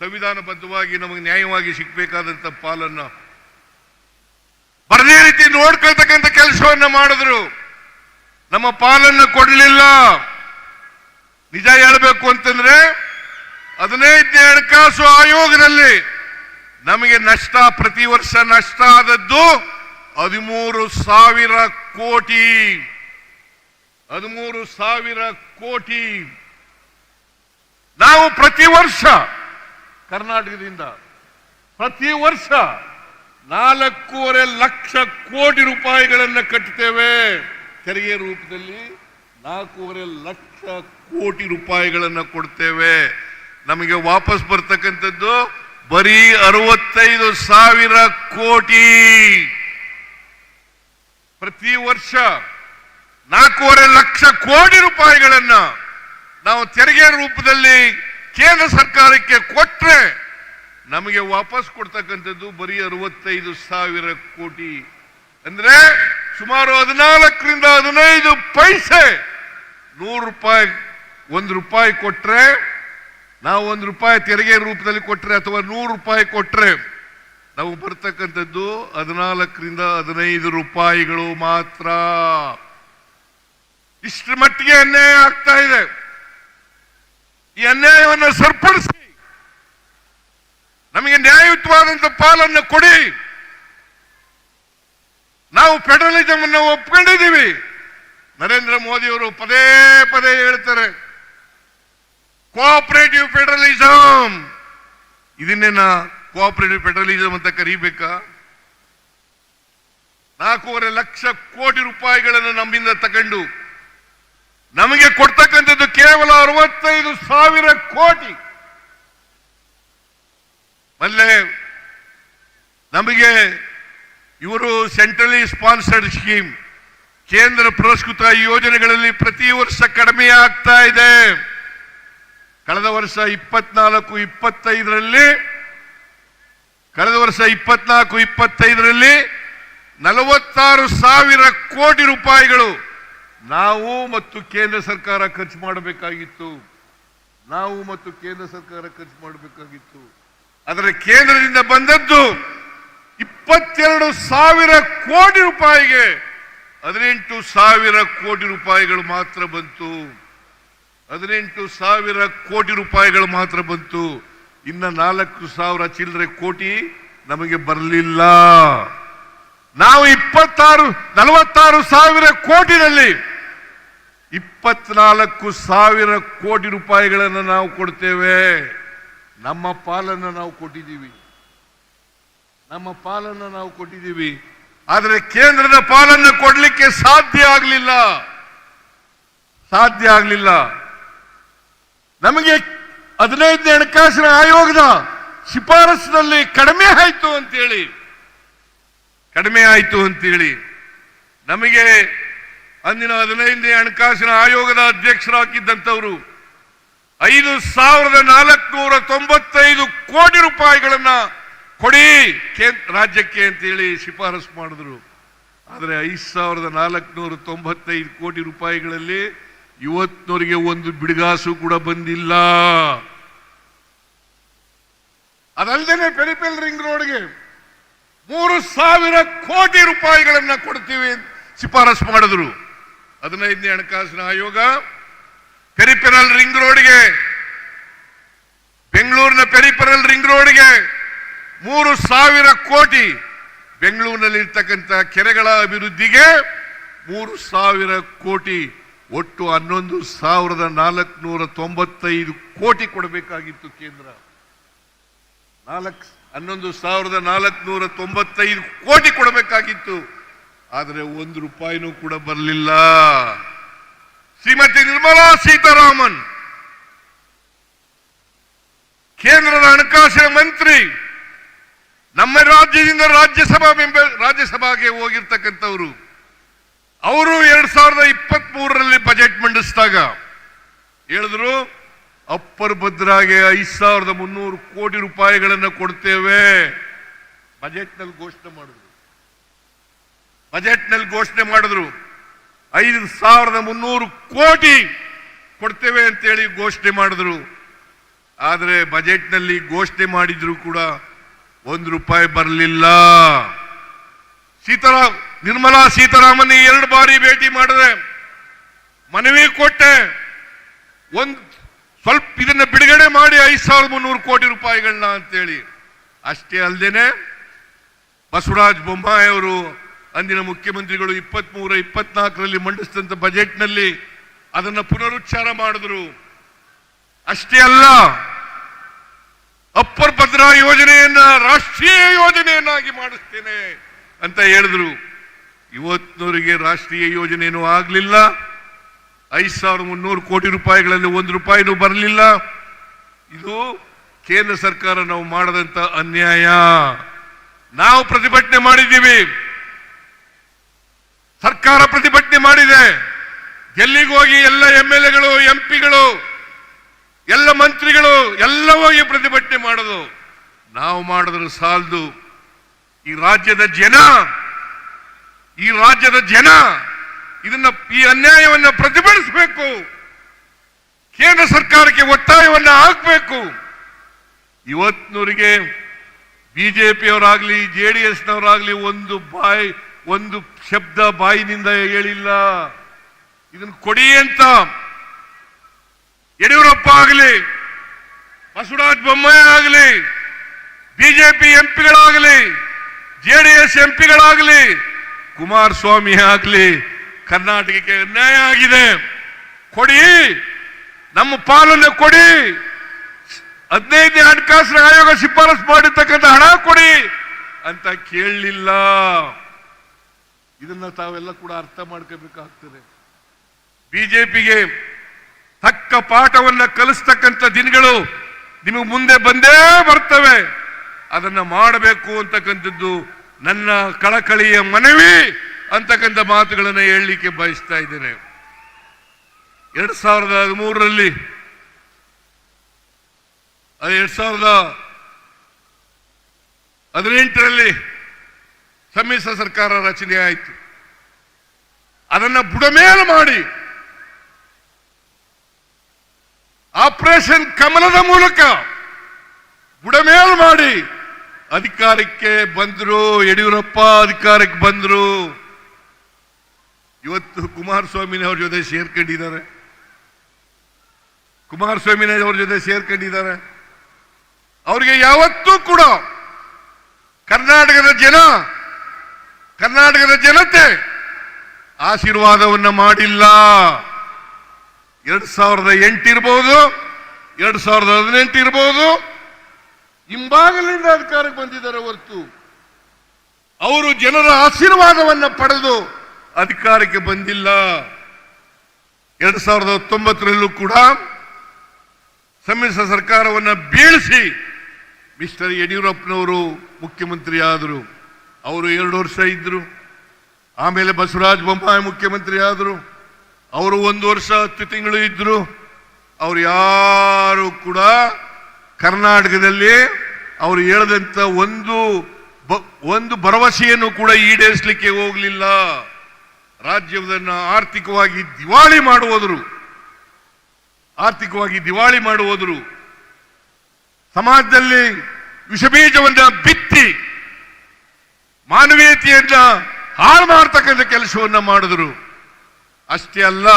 ಸಂವಿಧಾನಬದ್ಧವಾಗಿ ನಮಗೆ ನ್ಯಾಯವಾಗಿ ಸಿಗಬೇಕಾದಂತ ಪಾಲನ್ನ ಬರದೇ ರೀತಿ ನೋಡ್ಕೊಳ್ತಕ್ಕಂಥ ಕೆಲಸವನ್ನ ಮಾಡಿದ್ರು. ನಮ್ಮ ಪಾಲನ್ನು ಕೊಡಲಿಲ್ಲ. ನಿಜ ಹೇಳಬೇಕು ಅಂತಂದ್ರೆ 15ನೇ ಹಣಕಾಸು ಆಯೋಗದಲ್ಲಿ ನಮಗೆ ನಷ್ಟ, ಪ್ರತಿ ವರ್ಷ ನಷ್ಟ ಆದದ್ದು 13,000 ಕೋಟಿ. 13,000 ಕೋಟಿ. ನಾವು ಪ್ರತಿ ವರ್ಷ ಕರ್ನಾಟಕದಿಂದ ಪ್ರತಿ ವರ್ಷ 4.5 ಲಕ್ಷ ಕೋಟಿ ರೂಪಾಯಿಗಳನ್ನು ಕಟ್ಟುತ್ತೇವೆ. ತೆರಿಗೆ ರೂಪದಲ್ಲಿ 4.5 ಲಕ್ಷ ಕೋಟಿ ರೂಪಾಯಿಗಳನ್ನು ಕೊಡ್ತೇವೆ. ನಮಗೆ ವಾಪಸ್ ಬರ್ತಕ್ಕಂಥದ್ದು ಬರೀ 65,000 ಕೋಟಿ. ಪ್ರತಿ ವರ್ಷ 4.5 ಲಕ್ಷ ಕೋಟಿ ರೂಪಾಯಿಗಳನ್ನ ನಾವು ತೆರಿಗೆ ರೂಪದಲ್ಲಿ ಕೇಂದ್ರ ಸರ್ಕಾರಕ್ಕೆ ಕೊಟ್ರೆ ನಮಗೆ ವಾಪಸ್ ಕೊಡ್ತಕ್ಕಂಥದ್ದು ಬರೀ 65,000 ಕೋಟಿ. ಅಂದ್ರೆ ಸುಮಾರು 14 ರಿಂದ 15 ಪೈಸೆ. 100 ರೂಪಾಯಿ, 1 ರೂಪಾಯಿ ಕೊಟ್ರೆ, ನಾವು 1 ರೂಪಾಯಿ ತೆರಿಗೆ ರೂಪದಲ್ಲಿ ಕೊಟ್ರೆ ಅಥವಾ 100 ರೂಪಾಯಿ ಕೊಟ್ರೆ ನಾವು ಬರ್ತಕ್ಕಂಥದ್ದು 14 ರಿಂದ 15 ರೂಪಾಯಿಗಳು ಮಾತ್ರ. ಇಷ್ಟರ ಮಟ್ಟಿಗೆ ಅನ್ಯಾಯ ಆಗ್ತಾ ಇದೆ. ಈ ಅನ್ಯಾಯವನ್ನು ಸರಿಪಡಿಸಿ ನಮಗೆ ನ್ಯಾಯಯುತವಾದಂತ ಪಾಲನ್ನು ಕೊಡಿ. ನಾವು ಫೆಡರಲಿಸಂ ಅನ್ನು ಒಪ್ಕೊಂಡಿದ್ದೀವಿ. ನರೇಂದ್ರ ಮೋದಿ ಅವರು ಪದೇ ಪದೇ ಹೇಳ್ತಾರೆ ಕೋಆಪರೇಟಿವ್ ಫೆಡರಲಿಸಂ. ಇದನ್ನೇನ ಕೋಆಪರೇಟಿವ್ ಫೆಡರಲಿಸಂ ಅಂತ ಕರೀಬೇಕಾ? 4.5 ಲಕ್ಷ ಕೋಟಿ ರೂಪಾಯಿಗಳನ್ನು ನಮ್ಮಿಂದ ತಗೊಂಡು ನಮಗೆ ಕೊಡ್ತಕ್ಕಂಥದ್ದು ಕೇವಲ 65,000 ಕೋಟಿ. ಮೊದಲೇ ನಮಗೆ ಇವರು ಸೆಂಟ್ರಲಿ ಸ್ಪಾನ್ಸರ್ಡ್ ಸ್ಕೀಮ್, ಕೇಂದ್ರ ಪುರಸ್ಕೃತ ಯೋಜನೆಗಳಲ್ಲಿ ಪ್ರತಿ ವರ್ಷ ಕಡಿಮೆ ಆಗ್ತಾ ಇದೆ. ಕಳೆದ ವರ್ಷ 24-25ರಲ್ಲಿ 46,000 ಕೋಟಿ ರೂಪಾಯಿಗಳು ನಾವು ಮತ್ತು ಕೇಂದ್ರ ಸರ್ಕಾರ ಖರ್ಚು ಮಾಡಬೇಕಾಗಿತ್ತು. ಆದರೆ ಕೇಂದ್ರದಿಂದ ಬಂದದ್ದು 22,000 ಕೋಟಿ ರೂಪಾಯಿಗೆ 18,000 ಕೋಟಿ ರೂಪಾಯಿಗಳು ಮಾತ್ರ ಬಂತು. 18,000 ಕೋಟಿ ರೂಪಾಯಿಗಳು ಮಾತ್ರ ಬಂತು. ಇನ್ನ 4,000 ಚಿಲ್ಲರೆ ಕೋಟಿ ನಮಗೆ ಬರಲಿಲ್ಲ. ನಾವು 46,000 ಕೋಟಿನಲ್ಲಿ 24,000 ಕೋಟಿ ರೂಪಾಯಿಗಳನ್ನು ನಾವು ಕೊಡ್ತೇವೆ. ನಮ್ಮ ಪಾಲನ್ನು ನಾವು ಕೊಟ್ಟಿದ್ದೀವಿ. ಆದರೆ ಕೇಂದ್ರದ ಪಾಲನ್ನು ಕೊಡಲಿಕ್ಕೆ ಸಾಧ್ಯ ಆಗಲಿಲ್ಲ. ನಮಗೆ 15ನೇ ಹಣಕಾಸಿನ ಆಯೋಗದ ಶಿಫಾರಸಿನಲ್ಲಿ ಕಡಿಮೆ ಆಯಿತು ಅಂತೇಳಿ ನಮಗೆ ಅಂದಿನ 15ನೇ ಹಣಕಾಸಿನ ಆಯೋಗದ ಅಧ್ಯಕ್ಷರಾಗಿದ್ದಂಥವರು 5,495 ಕೋಟಿ ರೂಪಾಯಿಗಳನ್ನ ಕೊಡಿ ರಾಜ್ಯಕ್ಕೆ ಅಂತೇಳಿ ಶಿಫಾರಸು ಮಾಡಿದ್ರು. ಆದರೆ 5,495 ಕೋಟಿ ರೂಪಾಯಿಗಳಲ್ಲಿ ಇವತ್ತಿನವರಿಗೆ ಒಂದು ಬಿಡುಗಾಸು ಕೂಡ ಬಂದಿಲ್ಲ. ಅದಲ್ಲದೆ ಪೆರಿಫೆರಲ್ ರಿಂಗ್ ರೋಡ್ಗೆ 3,000 ಕೋಟಿ ರೂಪಾಯಿಗಳನ್ನ ಕೊಡ್ತೀವಿ ಶಿಫಾರಸು ಮಾಡಿದ್ರು 15ನೇ ಹಣಕಾಸಿನ ಆಯೋಗ. ಪೆರಿಫೆರಲ್ ರಿಂಗ್ ರೋಡ್ಗೆ, ಬೆಂಗಳೂರಿನ ಪೆರಿಫೆರಲ್ ರಿಂಗ್ ರೋಡ್ಗೆ 3,000 ಕೋಟಿ, ಬೆಂಗಳೂರಿನಲ್ಲಿ ಇರ್ತಕ್ಕಂಥ ಕೆರೆಗಳ ಅಭಿವೃದ್ಧಿಗೆ 3,000 ಕೋಟಿ, ಒಟ್ಟು 11,495 ಕೋಟಿ ಕೊಡಬೇಕಾಗಿತ್ತು ಕೇಂದ್ರ. 11,495 ಕೋಟಿ ಕೊಡಬೇಕಾಗಿತ್ತು. ಆದರೆ 1 ರೂಪಾಯಿನೂ ಕೂಡ ಬರಲಿಲ್ಲ. ಶ್ರೀಮತಿ ನಿರ್ಮಲಾ ಸೀತಾರಾಮನ್ ಕೇಂದ್ರದ ಹಣಕಾಸಿನ ಮಂತ್ರಿ, ನಮ್ಮ ರಾಜ್ಯದಿಂದ ರಾಜ್ಯಸಭೆಗೆ ಹೋಗಿರ್ತಕ್ಕಂಥವರು, ಅವರು 2023ರಲ್ಲಿ ಬಜೆಟ್ ಮಂಡಿಸಿದಾಗ ಹೇಳಿದ್ರು ಅಪ್ಪರ್ ಭದ್ರಾಗೆ 5,300 ಕೋಟಿ ರೂಪಾಯಿಗಳನ್ನು ಕೊಡ್ತೇವೆ. ಬಜೆಟ್ನಲ್ಲಿ ಘೋಷಣೆ ಮಾಡಿದ್ರು 5,300 ಕೋಟಿ ಕೊಡ್ತೇವೆ ಅಂತೇಳಿ ಘೋಷಣೆ ಮಾಡಿದ್ರು. ಆದರೆ ಬಜೆಟ್ನಲ್ಲಿ ಘೋಷಣೆ ಮಾಡಿದ್ರು ಕೂಡ 1 ರೂಪಾಯಿ ಬರಲಿಲ್ಲ. ನಿರ್ಮಲಾ ಸೀತಾರಾಮನ್ 2 ಬಾರಿ ಭೇಟಿ ಮಾಡಿದೆ, ಮನವಿ ಕೊಟ್ಟೆ, ಸ್ವಲ್ಪ ಇದನ್ನ ಬಿಡುಗಡೆ ಮಾಡಿ 5,300 ಕೋಟಿ ರೂಪಾಯಿಗಳನ್ನ ಅಂತೇಳಿ. ಅಷ್ಟೇ ಅಲ್ಲದೇನೆ ಬಸವರಾಜ ಬೊಮ್ಮಾಯಿ ಅವರು ಅಂದಿನ ಮುಖ್ಯಮಂತ್ರಿಗಳು 23-24ರಲ್ಲಿ ಮಂಡಿಸಿದಂತ ಬಜೆಟ್ನಲ್ಲಿ ಅದನ್ನು ಪುನರುಚ್ಚಾರ ಮಾಡಿದ್ರು. ಅಷ್ಟೇ ಅಲ್ಲ, ಅಪ್ಪರ್ ಭದ್ರಾ ಯೋಜನೆಯನ್ನ ರಾಷ್ಟ್ರೀಯ ಯೋಜನೆಯನ್ನಾಗಿ ಮಾಡಿಸ್ತೇನೆ ಅಂತ ಹೇಳಿದ್ರು. ಇವತ್ತಿನವರಿಗೆ ರಾಷ್ಟ್ರೀಯ ಯೋಜನೆಯೂ ಆಗಲಿಲ್ಲ. 5,300 ಕೋಟಿ ರೂಪಾಯಿಗಳಲ್ಲಿ 1 ರೂಪಾಯಿನೂ ಬರಲಿಲ್ಲ. ಇದು ಕೇಂದ್ರ ಸರ್ಕಾರ ನಾವು ಮಾಡದಂತ ಅನ್ಯಾಯ. ನಾವು ಪ್ರತಿಭಟನೆ ಮಾಡಿದ್ದೀವಿ, ಸರ್ಕಾರ ಪ್ರತಿಭಟನೆ ಮಾಡಿದೆ. ಡೆಲ್ಲಿಗೆ ಹೋಗಿ ಎಲ್ಲ MLAಗಳು, MP ಗಳು, ಎಲ್ಲ ಮಂತ್ರಿಗಳು ಎಲ್ಲ ಹೋಗಿ ಪ್ರತಿಭಟನೆ ಮಾಡೋದು. ನಾವು ಮಾಡಿದ್ರು ಸಾಲದು. ಈ ರಾಜ್ಯದ ಜನ ಈ ಅನ್ಯಾಯವನ್ನು ಪ್ರತಿಭಟಿಸಬೇಕು, ಕೇಂದ್ರ ಸರ್ಕಾರಕ್ಕೆ ಒತ್ತಾಯವನ್ನು ಹಾಕಬೇಕು. ಇವತ್ತಿನವರಿಗೆ ಬಿಜೆಪಿಯವರಾಗ್ಲಿ JDSನವರಾಗ್ಲಿ ಒಂದು ಶಬ್ದ ಬಾಯಿನಿಂದ ಹೇಳಿಲ್ಲ. ಇದನ್ನು ಕೊಡಿ ಅಂತ ಯಡಿಯೂರಪ್ಪ ಆಗಲಿ, ಬಸವರಾಜ ಬೊಮ್ಮಾಯಿ ಆಗಲಿ, ಬಿಜೆಪಿ MPಗಳಾಗಲಿ, JDS MPಗಳಾಗಲಿ, ಕುಮಾರಸ್ವಾಮಿ ಆಗಲಿ, ಕರ್ನಾಟಕಕ್ಕೆ ಅನ್ಯಾಯ ಆಗಿದೆ, ಕೊಡಿ, ನಮ್ಮ ಪಾಲನ್ನು ಕೊಡಿ, 15ನೇ ಹಣಕಾಸಿನ ಆಯೋಗ ಶಿಫಾರಸು ಮಾಡಿರ್ತಕ್ಕಂಥ ಹಣ ಕೊಡಿ ಅಂತ ಕೇಳಲಿಲ್ಲ. ಇದನ್ನ ತಾವೆಲ್ಲ ಕೂಡ ಅರ್ಥ ಮಾಡ್ಕೋಬೇಕಾಗ್ತದೆ. ಬಿಜೆಪಿಗೆ ತಕ್ಕ ಪಾಠವನ್ನ ಕಲಿಸ್ತಕ್ಕಂಥ ದಿನಗಳು ನಿಮಗೆ ಮುಂದೆ ಬಂದೇ ಬರ್ತವೆ. ಅದನ್ನ ಮಾಡಬೇಕು ಅಂತಕ್ಕಂಥದ್ದು ನನ್ನ ಕಳಕಳಿಯ ಮನವಿ ಅಂತಕ್ಕಂಥ ಮಾತುಗಳನ್ನು ಹೇಳಲಿಕ್ಕೆ ಬಯಸ್ತಾ ಇದ್ದೇನೆ. 2013ರಲ್ಲಿ 2018ರಲ್ಲಿ ಸಮ್ಮಿಶ್ರ ಸರ್ಕಾರ ರಚನೆ ಆಯಿತು. ಅದನ್ನ ಬುಡಮೇಲು ಮಾಡಿ ಆಪರೇಷನ್ ಕಮಲದ ಮೂಲಕ ಬುಡಮೇಲು ಮಾಡಿ ಅಧಿಕಾರಕ್ಕೆ ಬಂದರು. ಯಡಿಯೂರಪ್ಪ ಅಧಿಕಾರಕ್ಕೆ ಬಂದರು. ಇವತ್ತು ಕುಮಾರಸ್ವಾಮಿನವ್ರ ಜೊತೆ ಸೇರ್ಕೊಂಡಿದ್ದಾರೆ. ಅವರಿಗೆ ಯಾವತ್ತೂ ಕೂಡ ಕರ್ನಾಟಕದ ಜನತೆ ಆಶೀರ್ವಾದವನ್ನ ಮಾಡಿಲ್ಲ. 2008 ಇರಬಹುದು, 2018 ಇರಬಹುದು, ಹಿಂಬಾಗಲಿಂದ ಅಧಿಕಾರಕ್ಕೆ ಬಂದಿದ್ದಾರೆ ಹೊರತು ಅವರು ಜನರ ಆಶೀರ್ವಾದವನ್ನ ಪಡೆದು ಅಧಿಕಾರಕ್ಕೆ ಬಂದಿಲ್ಲ. 2019ರಲ್ಲೂ ಕೂಡ ಸಮ್ಮಿಶ್ರ ಸರ್ಕಾರವನ್ನು ಬೀಳಿಸಿ ಮಿಸ್ಟರ್ ಯಡಿಯೂರಪ್ಪನವರು ಮುಖ್ಯಮಂತ್ರಿ ಆದರು. ಅವರು 2 ವರ್ಷ ಇದ್ರು. ಆಮೇಲೆ ಬಸವರಾಜ ಬೊಮ್ಮಾಯಿ ಮುಖ್ಯಮಂತ್ರಿ ಆದರು. ಅವರು 1 ವರ್ಷ 10 ತಿಂಗಳು ಇದ್ರು. ಅವರು ಯಾರು ಕೂಡ ಕರ್ನಾಟಕದಲ್ಲಿ ಅವರು ಹೇಳದಂತ ಒಂದು ಭರವಸೆಯನ್ನು ಕೂಡ ಈಡೇರಿಸಲಿಕ್ಕೆ ಹೋಗಲಿಲ್ಲ. ರಾಜ್ಯವನ್ನು ಆರ್ಥಿಕವಾಗಿ ದಿವಾಳಿ ಮಾಡುವುದರು. ಸಮಾಜದಲ್ಲಿ ವಿಷಬೀಜವನ್ನ ಬಿತ್ತಿ ಮಾನವೀಯತೆಯನ್ನ ಹಾಳು ಮಾಡತಕ್ಕಂಥ ಕೆಲಸವನ್ನ ಮಾಡಿದ್ರು. ಅಷ್ಟೇ ಅಲ್ಲ,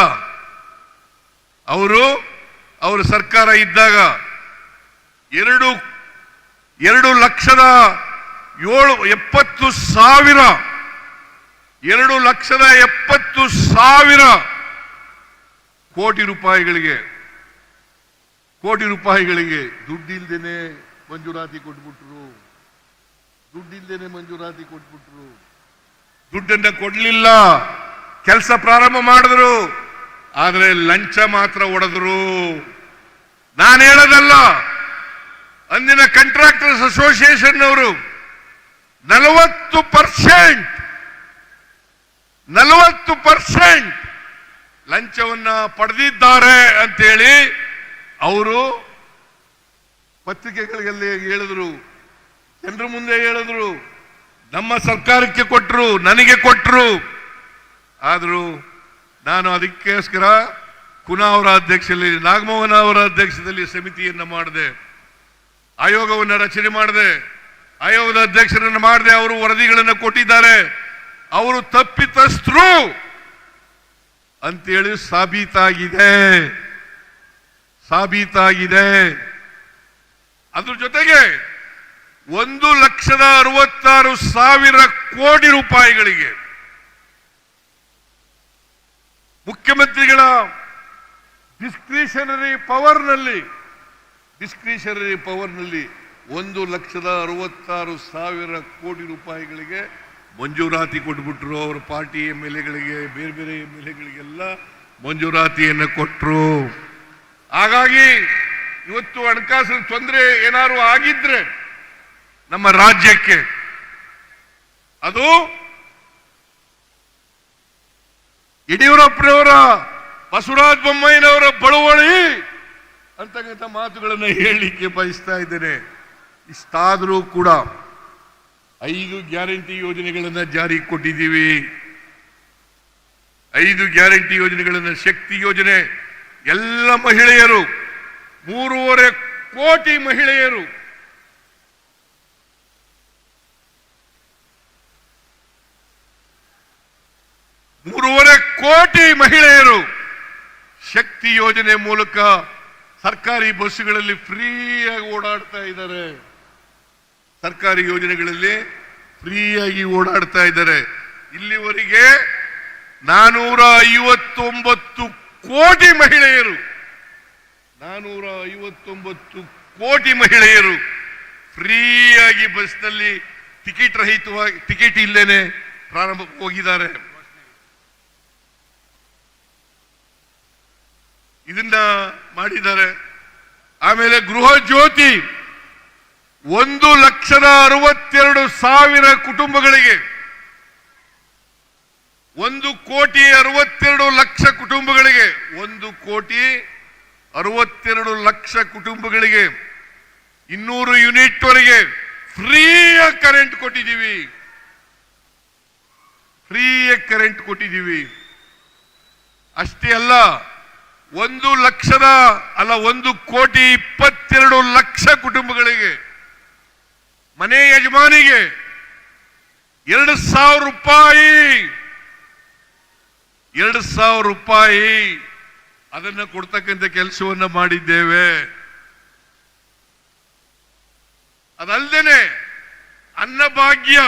ಅವರ ಸರ್ಕಾರ ಇದ್ದಾಗ 2,70,000 ಕೋಟಿ ರೂಪಾಯಿಗಳಿಗೆ ದುಡ್ಡಿಲ್ದೇನೆ ಮಂಜೂರಾತಿ ಕೊಟ್ಬಿಟ್ರು. ದುಡ್ಡನ್ನ ಕೊಡ್ಲಿಲ್ಲ. ಕೆಲಸ ಪ್ರಾರಂಭ ಮಾಡಿದ್ರು, ಆದರೆ ಲಂಚ ಮಾತ್ರ ಹೊಡೆದ್ರು. ನಾನು ಹೇಳೋದಲ್ಲ, ಅಂದಿನ ಕಾಂಟ್ರಾಕ್ಟರ್ಸ್ ಅಸೋಸಿಯೇಷನ್ ಅವರು 40% ಲಂಚವನ್ನ ಪಡೆದಿದ್ದಾರೆ ಅಂತೇಳಿ ಅವರು ಪತ್ರಿಕೆಗಳಲ್ಲಿ ಹೇಳಿದ್ರು, ಜನರ ಮುಂದೆ ಹೇಳಿದ್ರು. ನಮ್ಮ ಸರ್ಕಾರಕ್ಕೆ ಕೊಟ್ಟರು, ನನಗೆ ಕೊಟ್ಟರು. ಆದರೂ ನಾನು ಅದಕ್ಕೋಸ್ಕರ ಕುನಾ ಅವರ ಅಧ್ಯಕ್ಷದಲ್ಲಿ, ನಾಗಮೋಹನ ಅವರ ಅಧ್ಯಕ್ಷದಲ್ಲಿ ಸಮಿತಿಯನ್ನು ಮಾಡಿದೆ, ಆಯೋಗವನ್ನು ರಚನೆ ಮಾಡಿದೆ, ಆಯೋಗದ ಅಧ್ಯಕ್ಷರನ್ನು ಮಾಡಿದೆ. ಅವರು ವರದಿಗಳನ್ನು ಕೊಟ್ಟಿದ್ದಾರೆ. ಅವರು ತಪ್ಪಿತಸ್ಥರು ಅಂತೇಳಿ ಸಾಬೀತಾಗಿದೆ. ಅದ್ರ ಜೊತೆಗೆ 1,66,000 ಕೋಟಿ ರೂಪಾಯಿಗಳಿಗೆ ಮುಖ್ಯಮಂತ್ರಿಗಳ ಡಿಸ್ಕ್ರಿಷನರಿ ಪವರ್ನಲ್ಲಿ 1,66,000 ಕೋಟಿ ರೂಪಾಯಿಗಳಿಗೆ ಮಂಜೂರಾತಿ ಕೊಟ್ಬಿಟ್ರು. ಅವರ ಪಾರ್ಟಿ MLAಗಳಿಗೆ, ಬೇರೆ MLAಗಳಿಗೆಲ್ಲ ಮಂಜೂರಾತಿಯನ್ನು ಕೊಟ್ಟರು. ಹಾಗಾಗಿ ಇವತ್ತು ಹಣಕಾಸಿನ ತೊಂದರೆ ಏನಾದ್ರು ಆಗಿದ್ರೆ ನಮ್ಮ ರಾಜ್ಯಕ್ಕೆ, ಅದು ಯಡಿಯೂರಪ್ಪನವರ, ಬಸವರಾಜ ಬೊಮ್ಮಾಯಿನವರ ಬಳುವಳಿ ಅಂತಕ್ಕಂಥ ಮಾತುಗಳನ್ನು ಹೇಳಲಿಕ್ಕೆ ಬಯಸ್ತಾ ಇದ್ದೇನೆ. ಇಷ್ಟಾದರೂ ಕೂಡ 5 ಗ್ಯಾರಂಟಿ ಯೋಜನೆಗಳನ್ನು ಜಾರಿಗೆ ಕೊಟ್ಟಿದ್ದೀವಿ. 5 ಗ್ಯಾರಂಟಿ ಯೋಜನೆಗಳನ್ನು, ಶಕ್ತಿ ಯೋಜನೆ, ಎಲ್ಲ ಮಹಿಳೆಯರು, 3.5 ಕೋಟಿ ಮಹಿಳೆಯರು, ಶಕ್ತಿ ಯೋಜನೆ ಮೂಲಕ ಸರ್ಕಾರಿ ಬಸ್ಸುಗಳಲ್ಲಿ ಫ್ರೀಯಾಗಿ ಓಡಾಡ್ತಾ ಇದ್ದಾರೆ. ಸರ್ಕಾರಿ ಯೋಜನೆಗಳಲ್ಲಿ ಫ್ರೀಯಾಗಿ ಓಡಾಡ್ತಾ ಇದ್ದಾರೆ. ಇಲ್ಲಿವರೆಗೆ 459 ಕೋಟಿ ಮಹಿಳೆಯರು 459 ಕೋಟಿ ಮಹಿಳೆಯರು ಫ್ರೀಯಾಗಿ ಬಸ್ನಲ್ಲಿ ಟಿಕೆಟ್ ಇಲ್ಲೇನೆ ಪ್ರಾರಂಭ ಹೋಗಿದ್ದಾರೆ. ಇದನ್ನ ಮಾಡಿದ್ದಾರೆ. ಆಮೇಲೆ ಗೃಹ ಜ್ಯೋತಿ 1,62,000 ಕುಟುಂಬಗಳಿಗೆ, 1,62,00,000 ಕುಟುಂಬಗಳಿಗೆ, 1,62,00,000 ಕುಟುಂಬಗಳಿಗೆ 200 ಯೂನಿಟ್ ವರೆಗೆ ಫ್ರೀಯಾಗಿ ಕರೆಂಟ್ ಕೊಟ್ಟಿದ್ದೀವಿ. ಫ್ರೀಯಾಗಿ ಕರೆಂಟ್ ಕೊಟ್ಟಿದ್ದೀವಿ. ಅಷ್ಟೇ ಅಲ್ಲ, 1,22,00,000 ಕುಟುಂಬಗಳಿಗೆ, ಮನೆ ಯಜಮಾನಿಗೆ 2,000 ರೂಪಾಯಿ, 2,000 ರೂಪಾಯಿ ಅದನ್ನ ಕೊಡ್ತಕ್ಕಂಥ ಕೆಲಸವನ್ನ ಮಾಡಿದ್ದೇವೆ. ಅದಲ್ಲದೆ ಅನ್ನಭಾಗ್ಯ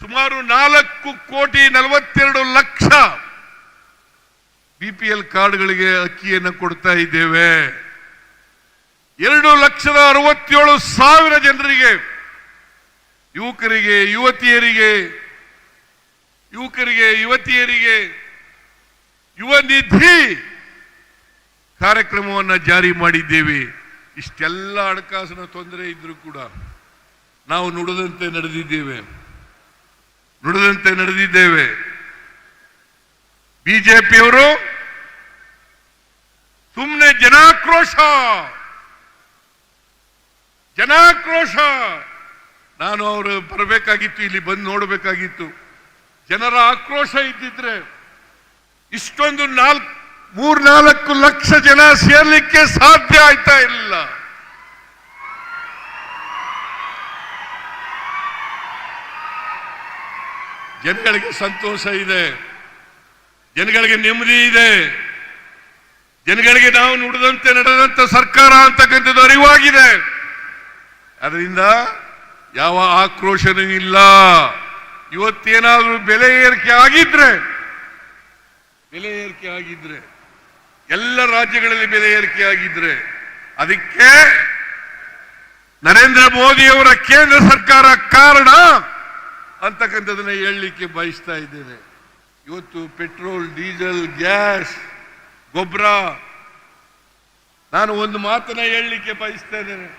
ಸುಮಾರು 4,42,00,000 BPL ಕಾರ್ಡ್ಗಳಿಗೆ ಅಕ್ಕಿಯನ್ನು ಕೊಡ್ತಾ ಇದ್ದೇವೆ. 2,67,000 ಜನರಿಗೆ, ಯುವಕರಿಗೆ ಯುವತಿಯರಿಗೆ ಯುವ ನಿಧಿ ಕಾರ್ಯಕ್ರಮವನ್ನು ಜಾರಿ ಮಾಡಿದ್ದೇವೆ. ಇಷ್ಟೆಲ್ಲ ಹಣಕಾಸಿನ ತೊಂದರೆ ಇದ್ರೂ ಕೂಡ ನಾವು ನುಡಿದಂತೆ ನಡೆದಿದ್ದೇವೆ. ಬಿಜೆಪಿಯವರು ಸುಮ್ಮನೆ ಜನಾಕ್ರೋಶ, ನಾನು ಅವರು ಬರಬೇಕಾಗಿತ್ತು, ಇಲ್ಲಿ ಬಂದು ನೋಡಬೇಕಾಗಿತ್ತು. ಜನರ ಆಕ್ರೋಶ ಇದ್ದಿದ್ರೆ ಇಷ್ಟೊಂದು 3-4 ಲಕ್ಷ ಜನ ಸೇರ್ಲಿಕ್ಕೆ ಸಾಧ್ಯ ಆಯ್ತಾ ಇರಲಿಲ್ಲ. ಜನಗಳಿಗೆ ಸಂತೋಷ ಇದೆ, ಜನಗಳಿಗೆ ನೆಮ್ಮದಿ ಇದೆ, ಜನಗಳಿಗೆ ನಾವು ನುಡಿದಂತೆ ನಡೆದಂತ ಸರ್ಕಾರ ಅಂತಕ್ಕಂಥದ್ದು ಅರಿವಾಗಿದೆ. ಅದರಿಂದ ಯಾವ ಆಕ್ರೋಶನೂ ಇಲ್ಲ. ಇವತ್ತೇನಾದ್ರೂ ಬೆಲೆ ಏರಿಕೆ ಆಗಿದ್ರೆ, ಎಲ್ಲ ರಾಜ್ಯಗಳಲ್ಲಿ ಬೆಲೆ ಏರಿಕೆ ಆಗಿದ್ರೆ ಅದಕ್ಕೆ ನರೇಂದ್ರ ಮೋದಿಯವರ ಕೇಂದ್ರ ಸರ್ಕಾರ ಕಾರಣ ಅಂತಕ್ಕಂಥದನ್ನ ಹೇಳಲಿಕ್ಕೆ ಬಯಸ್ತಾ ಇದ್ದೇನೆ. ಇವತ್ತು ಪೆಟ್ರೋಲ್, ಡೀಸೆಲ್, ಗ್ಯಾಸ್, ಗೊಬ್ಬರ, ನಾನು ಒಂದು ಮಾತನ್ನ ಹೇಳಲಿಕ್ಕೆ ಬಯಸ್ತಾ ಇದ್ದೇನೆ.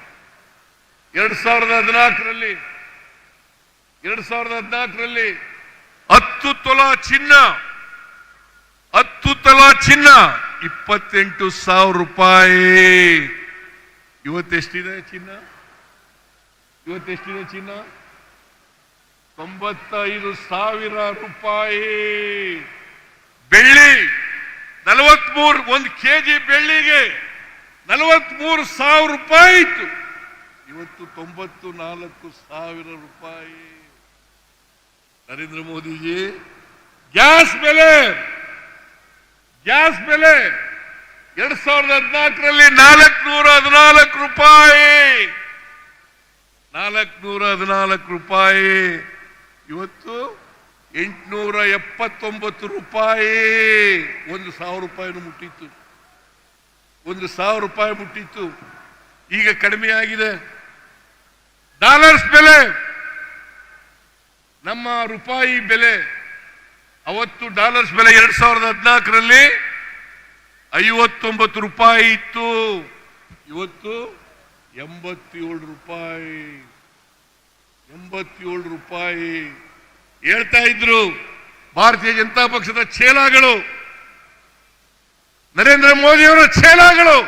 2014ರಲ್ಲಿ 10 ತೊಲಾ ಚಿನ್ನ 28,000 ರೂಪಾಯಿ. ಇವತ್ತೆಷ್ಟಿದೆ ಚಿನ್ನ? 95,000 ರೂಪಾಯಿ. ಬೆಳ್ಳಿ 43, 1 kg ಬೆಳ್ಳಿಗೆ 43,000 ರೂಪಾಯಿ ಇತ್ತು. ಇವತ್ತು 94,000 ರೂಪಾಯಿ. ನರೇಂದ್ರ ಮೋದಿಜಿ ಗ್ಯಾಸ್ ಬೆಲೆ 2014ರಲ್ಲಿ 414 ರೂಪಾಯಿ, 414 ರೂಪಾಯಿ. ಇವತ್ತು 879 ರೂಪಾಯಿ. 1,000 ರೂಪಾಯಿನೂ ಮುಟ್ಟಿತ್ತು, 1,000 ರೂಪಾಯಿ ಮುಟ್ಟಿತ್ತು. ಈಗ ಕಡಿಮೆ ಆಗಿದೆ. ಡಾಲರ್ಸ್ ಬೆಲೆ, ನಮ್ಮ ರೂಪಾಯಿ ಬೆಲೆ, ಅವತ್ತು ಡಾಲರ್ಸ್ ಬೆಲೆ 2014ರಲ್ಲಿ 59 ರೂಪಾಯಿ ಇತ್ತು. ಇವತ್ತು 87 ರೂಪಾಯಿ. 87 ರೂಪಾಯಿ. ಹೇಳ್ತಾ ಇದ್ರು ಭಾರತೀಯ ಜನತಾ ಪಕ್ಷದ ಚೇಲಾಗಳು, ನರೇಂದ್ರ ಮೋದಿಯವರ ಚೇಲಾಗಳು,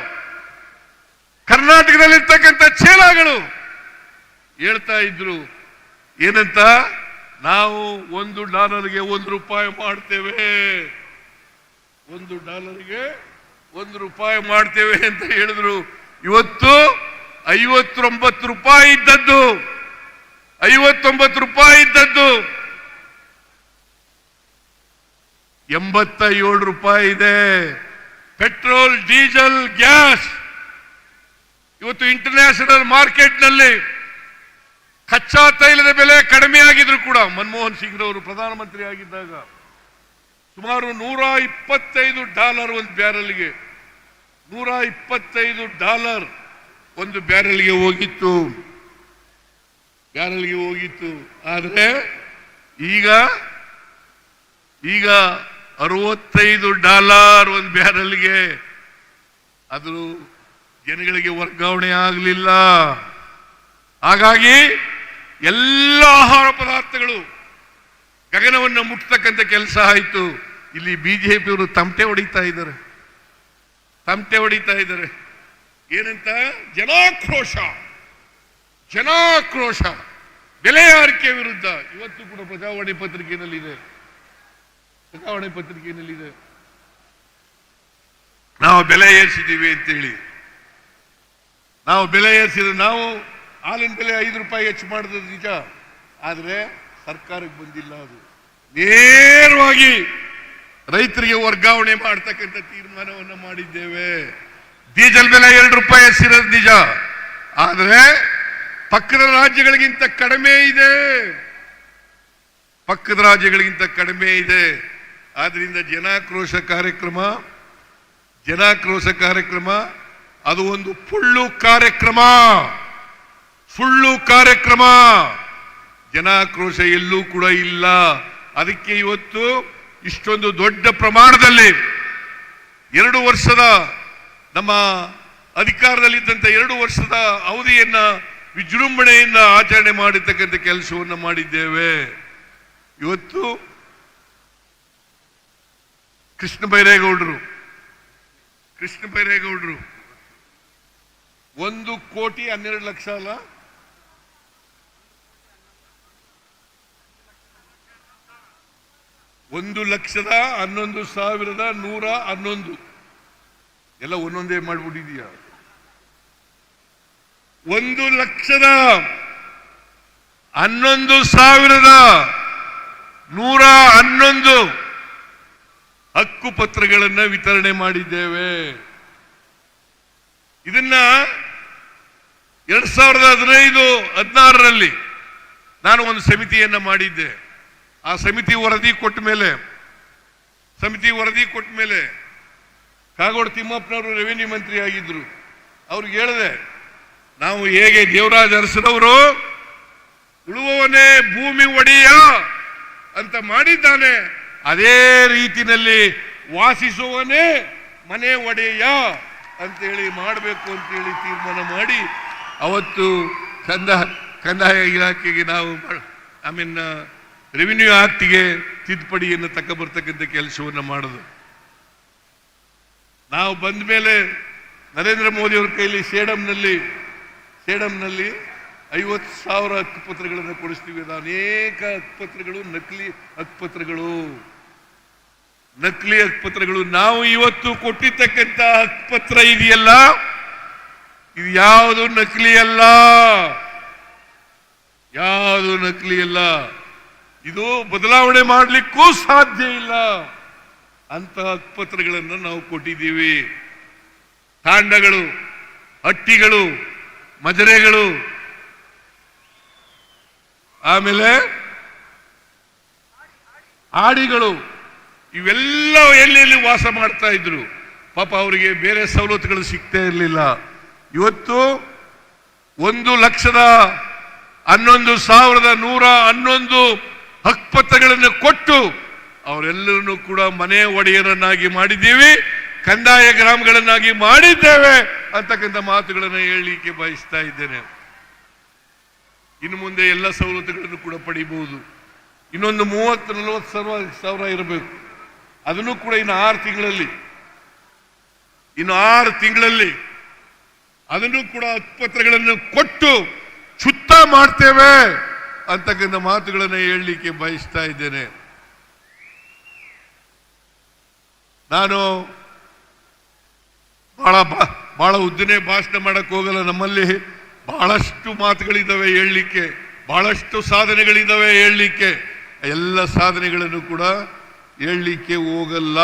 ಕರ್ನಾಟಕದಲ್ಲಿರ್ತಕ್ಕಂಥ ಚೇಲಾಗಳು ಹೇಳ್ತಾ ಇದ್ರು ಏನಂತ, ನಾವು $1ಗೆ 1 ರೂಪಾಯಿ ಮಾಡ್ತೇವೆ, $1ಗೆ 1 ರೂಪಾಯಿ ಮಾಡ್ತೇವೆ ಅಂತ ಹೇಳಿದ್ರು. ಇವತ್ತು 59 ರೂಪಾಯಿ ಇದ್ದದ್ದು 87 ರೂಪಾಯಿ ಇದೆ. ಪೆಟ್ರೋಲ್, ಡೀಸೆಲ್, ಗ್ಯಾಸ್ ಇವತ್ತು ಇಂಟರ್ನ್ಯಾಷನಲ್ ಮಾರ್ಕೆಟ್ನಲ್ಲಿ ಕಚ್ಚಾ ತೈಲದ ಬೆಲೆ ಕಡಿಮೆ ಆಗಿದ್ರು ಕೂಡ, ಮನಮೋಹನ್ ಸಿಂಗ್ ರವರು ಪ್ರಧಾನಮಂತ್ರಿ ಆಗಿದ್ದಾಗ ಸುಮಾರು $125 ಒಂದು ಬ್ಯಾರಲ್ಗೆ, $125 ಒಂದು ಬ್ಯಾರಲ್ಗೆ ಹೋಗಿತ್ತು. ಆದರೆ ಈಗ $65 ಒಂದು ಬ್ಯಾರಲ್ಗೆ. ಅದು ಜನಗಳಿಗೆ ವರ್ಗಾವಣೆ ಆಗಲಿಲ್ಲ. ಹಾಗಾಗಿ ಎಲ್ಲ ಆಹಾರ ಪದಾರ್ಥಗಳು ಗಗನವನ್ನು ಮುಟ್ಟತಕ್ಕಂಥ ಕೆಲಸ ಆಯಿತು. ಇಲ್ಲಿ ಬಿಜೆಪಿಯವರು ತಮಟೆ ಹೊಡಿತಾ ಇದ್ದಾರೆ. ಏನಂತ ಜನಾಕ್ರೋಶ, ಜನಾಕ್ರೋಶ, ಬೆಲೆ ಏರಿಕೆ ವಿರುದ್ಧ. ಇವತ್ತು ಕೂಡ ಪ್ರಜಾವಾಣಿ ಪತ್ರಿಕೆಯಲ್ಲಿದೆ, ಪ್ರಜಾವಾಣಿ ಪತ್ರಿಕೆಯಲ್ಲಿದೆ, ನಾವು ಬೆಲೆ ಏರಿಸಿದ್ದೀವಿ ಅಂತೇಳಿ. ನಾವು ಬೆಲೆ ಏರಿಸಿದ್ರೆ, ನಾವು ಹಾಲಿನ ಬೆಲೆ 5 ರೂಪಾಯಿ ಹೆಚ್ಚು ಮಾಡಿದ್ರು ನಿಜ, ಆದರೆ ಸರ್ಕಾರಕ್ಕೆ ಬಂದಿಲ್ಲ. ಅದು ನೇರವಾಗಿ ರೈತರಿಗೆ ವರ್ಗಾವಣೆ ಮಾಡ್ತಕ್ಕಂಥ ತೀರ್ಮಾನವನ್ನು ಮಾಡಿದ್ದೇವೆ. ಡೀಸೆಲ್ ಬೆಲೆ 2 ರೂಪಾಯಿ ಹೆಚ್ಚಿರೋದು ನಿಜ, ಆದರೆ ಪಕ್ಕದ ರಾಜ್ಯಗಳಿಗಿಂತ ಕಡಿಮೆ ಇದೆ, ಪಕ್ಕದ ರಾಜ್ಯಗಳಿಗಿಂತ ಕಡಿಮೆ ಇದೆ. ಆದ್ರಿಂದ ಜನಾಕ್ರೋಶ ಕಾರ್ಯಕ್ರಮ, ಜನಾಕ್ರೋಶ ಕಾರ್ಯಕ್ರಮ ಅದು ಒಂದು ಸುಳ್ಳು ಕಾರ್ಯಕ್ರಮ, ಸುಳ್ಳು ಕಾರ್ಯಕ್ರಮ. ಜನಾಕ್ರೋಶ ಎಲ್ಲೂ ಕೂಡ ಇಲ್ಲ. ಅದಕ್ಕೆ ಇವತ್ತು ಇಷ್ಟೊಂದು ದೊಡ್ಡ ಪ್ರಮಾಣದಲ್ಲಿ 2 ವರ್ಷದ ನಮ್ಮ ಅಧಿಕಾರದಲ್ಲಿದ್ದಂಥ 2 ವರ್ಷದ ಅವಧಿಯನ್ನ ವಿಜೃಂಭಣೆಯಿಂದ ಆಚರಣೆ ಮಾಡಿರ್ತಕ್ಕಂಥ ಕೆಲಸವನ್ನು ಮಾಡಿದ್ದೇವೆ. ಇವತ್ತು ಕೃಷ್ಣ ಬೈರೇಗೌಡರು 1,12,00,000 ಅಲ್ಲ, 1,11,111 ಎಲ್ಲ ಒಂದೊಂದೇ ಮಾಡ್ಬಿಟ್ಟಿದೀಯ. 1,11,111 ಹಕ್ಕು ಪತ್ರಗಳನ್ನು ವಿತರಣೆ ಮಾಡಿದ್ದೇವೆ. ಇದನ್ನ 2015-16ರಲ್ಲಿ ನಾನು ಒಂದು ಸಮಿತಿಯನ್ನ ಮಾಡಿದ್ದೆ. ಆ ಸಮಿತಿ ವರದಿ ಕೊಟ್ಟ ಮೇಲೆ ಕಾಗೋಡು ತಿಮ್ಮಪ್ಪನವರು ರೆವಿನ್ಯೂ ಮಂತ್ರಿ ಆಗಿದ್ರು. ಅವ್ರಿಗೆ ಹೇಳಿದೆ, ನಾವು ಹೇಗೆ ದೇವರಾಜ ಅರಸನವರು ಉಳುವವನೇ ಭೂಮಿ ಒಡೆಯ ಅಂತ ಮಾಡಿದ್ದಾನೆ, ಅದೇ ರೀತಿಯಲ್ಲಿ ವಾಸಿಸುವವನೇ ಮನೆ ಒಡೆಯ ಅಂತೇಳಿ ಮಾಡಬೇಕು ಅಂತೇಳಿ ತೀರ್ಮಾನ ಮಾಡಿ ಅವತ್ತು ಕಂದಾಯ ಇಲಾಖೆಗೆ ನಾವು ರೆವಿನ್ಯೂ ಆಕ್ಟ್ಗೆ ತಿದ್ದುಪಡಿಯನ್ನು ತಕ್ಕಬರ್ತಕ್ಕಂಥ ಕೆಲಸವನ್ನು ಮಾಡೋದು. ನಾವು ಬಂದ ಮೇಲೆ ನರೇಂದ್ರ ಮೋದಿ ಅವರ ಕೈಲಿ ಸೇಡಂನಲ್ಲಿ 50,000 ಹಕ್ಕುಪತ್ರಗಳನ್ನು ಕೊಡಿಸ್ತೀವಿ. ಅನೇಕ ಹಕ್ಕುಪತ್ರಗಳು ನಕಲಿ ಹಕ್ಕುಪತ್ರಗಳು. ನಾವು ಇವತ್ತು ಕೊಟ್ಟಿರ್ತಕ್ಕಂಥ ಹಕ್ಕುಪತ್ರ ಇದೆಯಲ್ಲ, ಇದು ಯಾವುದು ನಕಲಿ ಅಲ್ಲ, ಯಾವುದು ನಕಲಿ ಅಲ್ಲ. ಇದು ಬದಲಾವಣೆ ಮಾಡಲಿಕ್ಕೂ ಸಾಧ್ಯ ಇಲ್ಲ ಅಂತ ಹಕ್ಕುಪತ್ರಗಳನ್ನು ನಾವು ಕೊಟ್ಟಿದ್ದೀವಿ. ತಾಂಡಗಳು, ಹಟ್ಟಿಗಳು, ಮಜರೆಗಳು, ಆಮೇಲೆ ಆಡಿಗಳು, ಇವೆಲ್ಲ ಎಲ್ಲೆಲ್ಲಿ ವಾಸ ಮಾಡ್ತಾ ಇದ್ರು. ಪಾಪ ಅವರಿಗೆ ಬೇರೆ ಸವಲತ್ತುಗಳು ಸಿಗ್ತಾ ಇರಲಿಲ್ಲ. ಇವತ್ತು 1,11,111 ಹಕ್ಕುಪತ್ರಗಳನ್ನು ಕೊಟ್ಟು ಅವರೆಲ್ಲರನ್ನು ಕೂಡ ಮನೆ ಒಡೆಯರನ್ನಾಗಿ ಮಾಡಿದ್ದೀವಿ, ಕಂದಾಯ ಗ್ರಾಮಗಳನ್ನಾಗಿ ಮಾಡಿದ್ದೇವೆ ಅಂತಕ್ಕಂಥ ಮಾತುಗಳನ್ನು ಹೇಳಲಿಕ್ಕೆ ಬಯಸ್ತಾ ಇದ್ದೇನೆ. ಇನ್ನು ಮುಂದೆ ಎಲ್ಲ ಸವಲತ್ತುಗಳನ್ನು ಕೂಡ ಪಡಿಬಹುದು. ಇನ್ನೊಂದು 30-40 ಸಾವಿರ ಇರಬೇಕು. ಅದನ್ನು ಕೂಡ ಇನ್ನು 6 ತಿಂಗಳಲ್ಲಿ ಅದನ್ನು ಕೂಡ ಹಕ್ಕುಪತ್ರಗಳನ್ನು ಕೊಟ್ಟು ಚುತ್ತ ಮಾಡ್ತೇವೆ ಅಂತಕ್ಕಂಥ ಮಾತುಗಳನ್ನು ಹೇಳಲಿಕ್ಕೆ ಬಯಸ್ತಾ ಇದ್ದೇನೆ. ನಾನು ಬಹಳ ಉದ್ದನೆ ಭಾಷಣ ಮಾಡಕ್ ಹೋಗಲ್ಲ. ನಮ್ಮಲ್ಲಿ ಬಹಳಷ್ಟು ಮಾತುಗಳಿದ್ದಾವೆ ಹೇಳಲಿಕ್ಕೆ, ಬಹಳಷ್ಟು ಸಾಧನೆಗಳಿದ್ದಾವೆ ಹೇಳಲಿಕ್ಕೆ. ಎಲ್ಲ ಸಾಧನೆಗಳನ್ನು ಕೂಡ ಹೇಳಲಿಕ್ಕೆ ಹೋಗಲ್ಲ.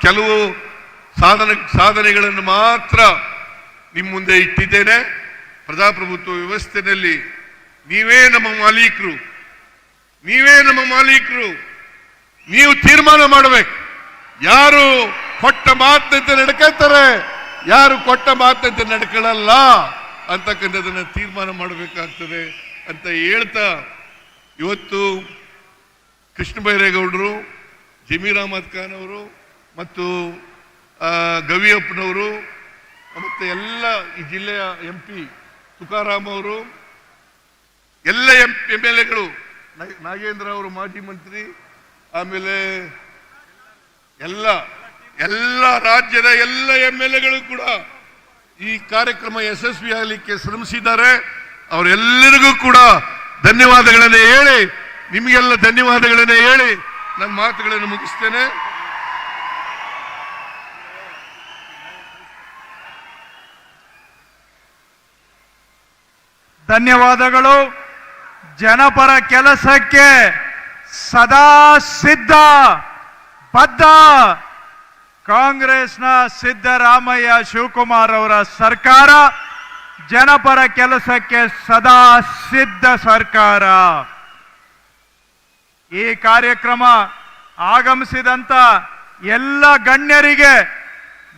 ಕೆಲವು ಸಾಧನೆಗಳನ್ನು ಮಾತ್ರ ನಿಮ್ಮ ಮುಂದೆ ಇಟ್ಟಿದ್ದೇನೆ. ಪ್ರಜಾಪ್ರಭುತ್ವ ವ್ಯವಸ್ಥೆಯಲ್ಲಿ ನೀವೇ ನಮ್ಮ ಮಾಲೀಕರು, ನೀವು ತೀರ್ಮಾನ ಮಾಡಬೇಕು. ಯಾರು ಕೊಟ್ಟ ಮಾತಂತೆ ನಡ್ಕೊಳ್ತಾರೆ, ಯಾರು ಕೊಟ್ಟ ಮಾತಂತೆ ನಡ್ಕೊಳ್ಳಲ್ಲ ಅಂತಕ್ಕಂಥದನ್ನ ತೀರ್ಮಾನ ಮಾಡಬೇಕಾಗ್ತದೆ ಅಂತ ಹೇಳ್ತಾ, ಇವತ್ತು ಕೃಷ್ಣ ಬೈರೇಗೌಡರು, ಜಮೀರ್ ಅಹಮದ್ ಖಾನ್ ಅವರು ಮತ್ತು ಗವಿಯಪ್ಪನವರು ಮತ್ತೆ ಎಲ್ಲ ಈ ಜಿಲ್ಲೆಯ MP ತುಕಾರಾಮ್ ಅವರು, ಎಲ್ಲ MLAಗಳು, ನಾಗೇಂದ್ರ ಅವರು ಮಾಜಿ ಮಂತ್ರಿ, ಆಮೇಲೆ ಎಲ್ಲ ಎಲ್ಲ ರಾಜ್ಯದ ಎಲ್ಲ MLAಗಳು ಕೂಡ ಈ ಕಾರ್ಯಕ್ರಮ ಯಶಸ್ವಿಯಾಗಲಿಕ್ಕೆ ಶ್ರಮಿಸಿದ್ದಾರೆ. ಅವರೆಲ್ಲರಿಗೂ ಕೂಡ ಧನ್ಯವಾದಗಳನ್ನು ಹೇಳಿ, ನಿಮಗೆಲ್ಲ ಧನ್ಯವಾದಗಳನ್ನು ಹೇಳಿ ನನ್ನ ಮಾತುಗಳನ್ನು ಮುಗಿಸ್ತೇನೆ. ಧನ್ಯವಾದಗಳು. ಜನಪರ ಕೆಲಸಕ್ಕೆ ಸದಾ ಸಿದ್ಧ ಬದ್ಧ ಕಾಂಗ್ರೆಸ್ನ ಸಿದ್ದರಾಮಯ್ಯ ಶಿವಕುಮಾರ್ ಅವರ ಸರ್ಕಾರ ಜನಪರ ಕೆಲಸಕ್ಕೆ ಸದಾ ಸಿದ್ಧ ಸರ್ಕಾರ. ಈ ಕಾರ್ಯಕ್ರಮ ಆಗಮಿಸಿದಂತ ಎಲ್ಲ ಗಣ್ಯರಿಗೆ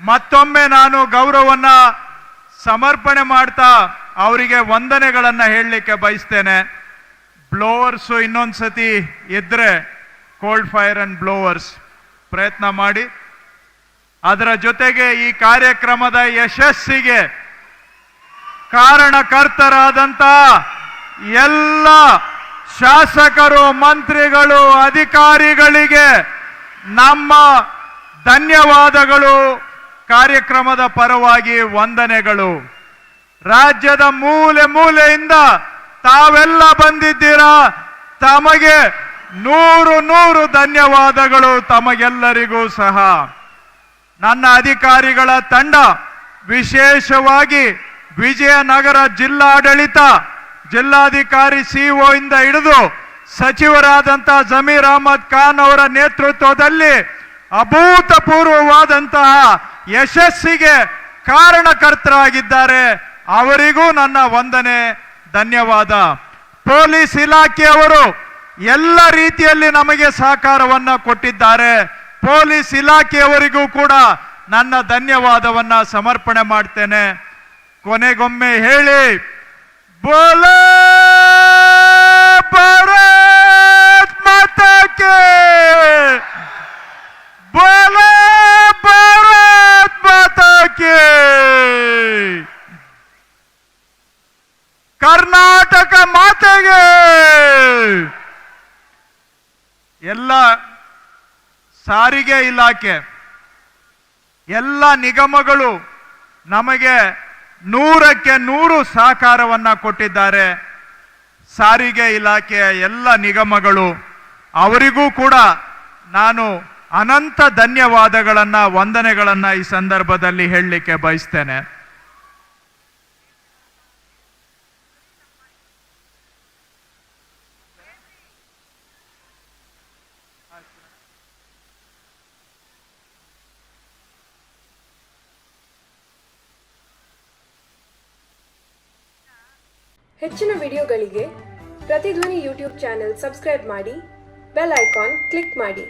ಮತ್ತೊಮ್ಮೆ ನಾನು ಗೌರವವನ್ನ ಸಮರ್ಪಣೆ ಮಾಡ್ತಾ ಅವರಿಗೆ ವಂದನೆಗಳನ್ನ ಹೇಳಲಿಕ್ಕೆ ಬಯಸ್ತೇನೆ. ಬ್ಲೋವರ್ಸ್ ಇನ್ನೊಂದ್ಸತಿ ಇದ್ರೆ ಕೋಲ್ಡ್ ಫೈರ್ ಅಂಡ್ ಬ್ಲೋವರ್ಸ್ ಪ್ರಯತ್ನ ಮಾಡಿ. ಅದರ ಜೊತೆಗೆ ಈ ಕಾರ್ಯಕ್ರಮದ ಯಶಸ್ಸಿಗೆ ಕಾರಣಕರ್ತರಾದಂತ ಎಲ್ಲ ಶಾಸಕರು, ಮಂತ್ರಿಗಳು, ಅಧಿಕಾರಿಗಳಿಗೆ ನಮ್ಮ ಧನ್ಯವಾದಗಳು. ಕಾರ್ಯಕ್ರಮದ ಪರವಾಗಿ ವಂದನೆಗಳು. ರಾಜ್ಯದ ಮೂಲೆ ಮೂಲೆಯಿಂದ ತಾವೆಲ್ಲ ಬಂದಿದ್ದೀರಾ. ತಮಗೆ ನೂರು ಧನ್ಯವಾದಗಳು ತಮಗೆಲ್ಲರಿಗೂ ಸಹ. ನನ್ನ ಅಧಿಕಾರಿಗಳ ತಂಡ ವಿಶೇಷವಾಗಿ ವಿಜಯನಗರ ಜಿಲ್ಲಾಡಳಿತ, ಜಿಲ್ಲಾಧಿಕಾರಿ CO ಇಂದ ಹಿಡಿದು ಸಚಿವರಾದಂಥ ಜಮೀರ್ ಅಹಮದ್ ಖಾನ್ ಅವರ ನೇತೃತ್ವದಲ್ಲಿ ಅಭೂತಪೂರ್ವವಾದಂತಹ ಯಶಸ್ಸಿಗೆ ಕಾರಣಕರ್ತರಾಗಿದ್ದಾರೆ. ಅವರಿಗೂ ನನ್ನ ವಂದನೆ, ಧನ್ಯವಾದ. ಪೊಲೀಸ್ ಇಲಾಖೆಯವರು ಎಲ್ಲ ರೀತಿಯಲ್ಲಿ ನಮಗೆ ಸಹಕಾರವನ್ನ ಕೊಟ್ಟಿದ್ದಾರೆ. ಪೊಲೀಸ್ ಇಲಾಖೆಯವರಿಗೂ ಕೂಡ ನನ್ನ ಧನ್ಯವಾದವನ್ನ ಸಮರ್ಪಣೆ ಮಾಡ್ತೇನೆ. ಕೊನೆಗೊಮ್ಮೆ ಹೇಳಿ, ಬೋಲೋ ಭಾರತ್ ಮಾತಾ ಕೇ, ಬೋಲೋ ಭಾರತ್ ಮಾತಾ ಕೇ. ಕರ್ನಾಟಕ ಮಾತೆಗೆ. ಎಲ್ಲ ಸಾರಿಗೆ ಇಲಾಖೆ, ಎಲ್ಲ ನಿಗಮಗಳು ನಮಗೆ 100ಕ್ಕೆ 100 ಸಹಕಾರವನ್ನ ಕೊಟ್ಟಿದ್ದಾರೆ. ಸಾರಿಗೆ ಇಲಾಖೆಯ ಎಲ್ಲ ನಿಗಮಗಳು, ಅವರಿಗೂ ಕೂಡ ನಾನು ಅನಂತ ಧನ್ಯವಾದಗಳನ್ನ, ವಂದನೆಗಳನ್ನ ಈ ಸಂದರ್ಭದಲ್ಲಿ ಹೇಳಲಿಕ್ಕೆ ಬಯಸ್ತೇನೆ. ಹೆಚ್ಚಿನ ವಿಡಿಯೋಗಳಿಗೆ ಪ್ರತಿಧ್ವನಿ ಯೂಟ್ಯೂಬ್ ಚಾನೆಲ್ ಸಬ್ಸ್ಕ್ರೈಬ್ ಮಾಡಿ, ಬೆಲ್ ಐಕಾನ್ ಕ್ಲಿಕ್ ಮಾಡಿ.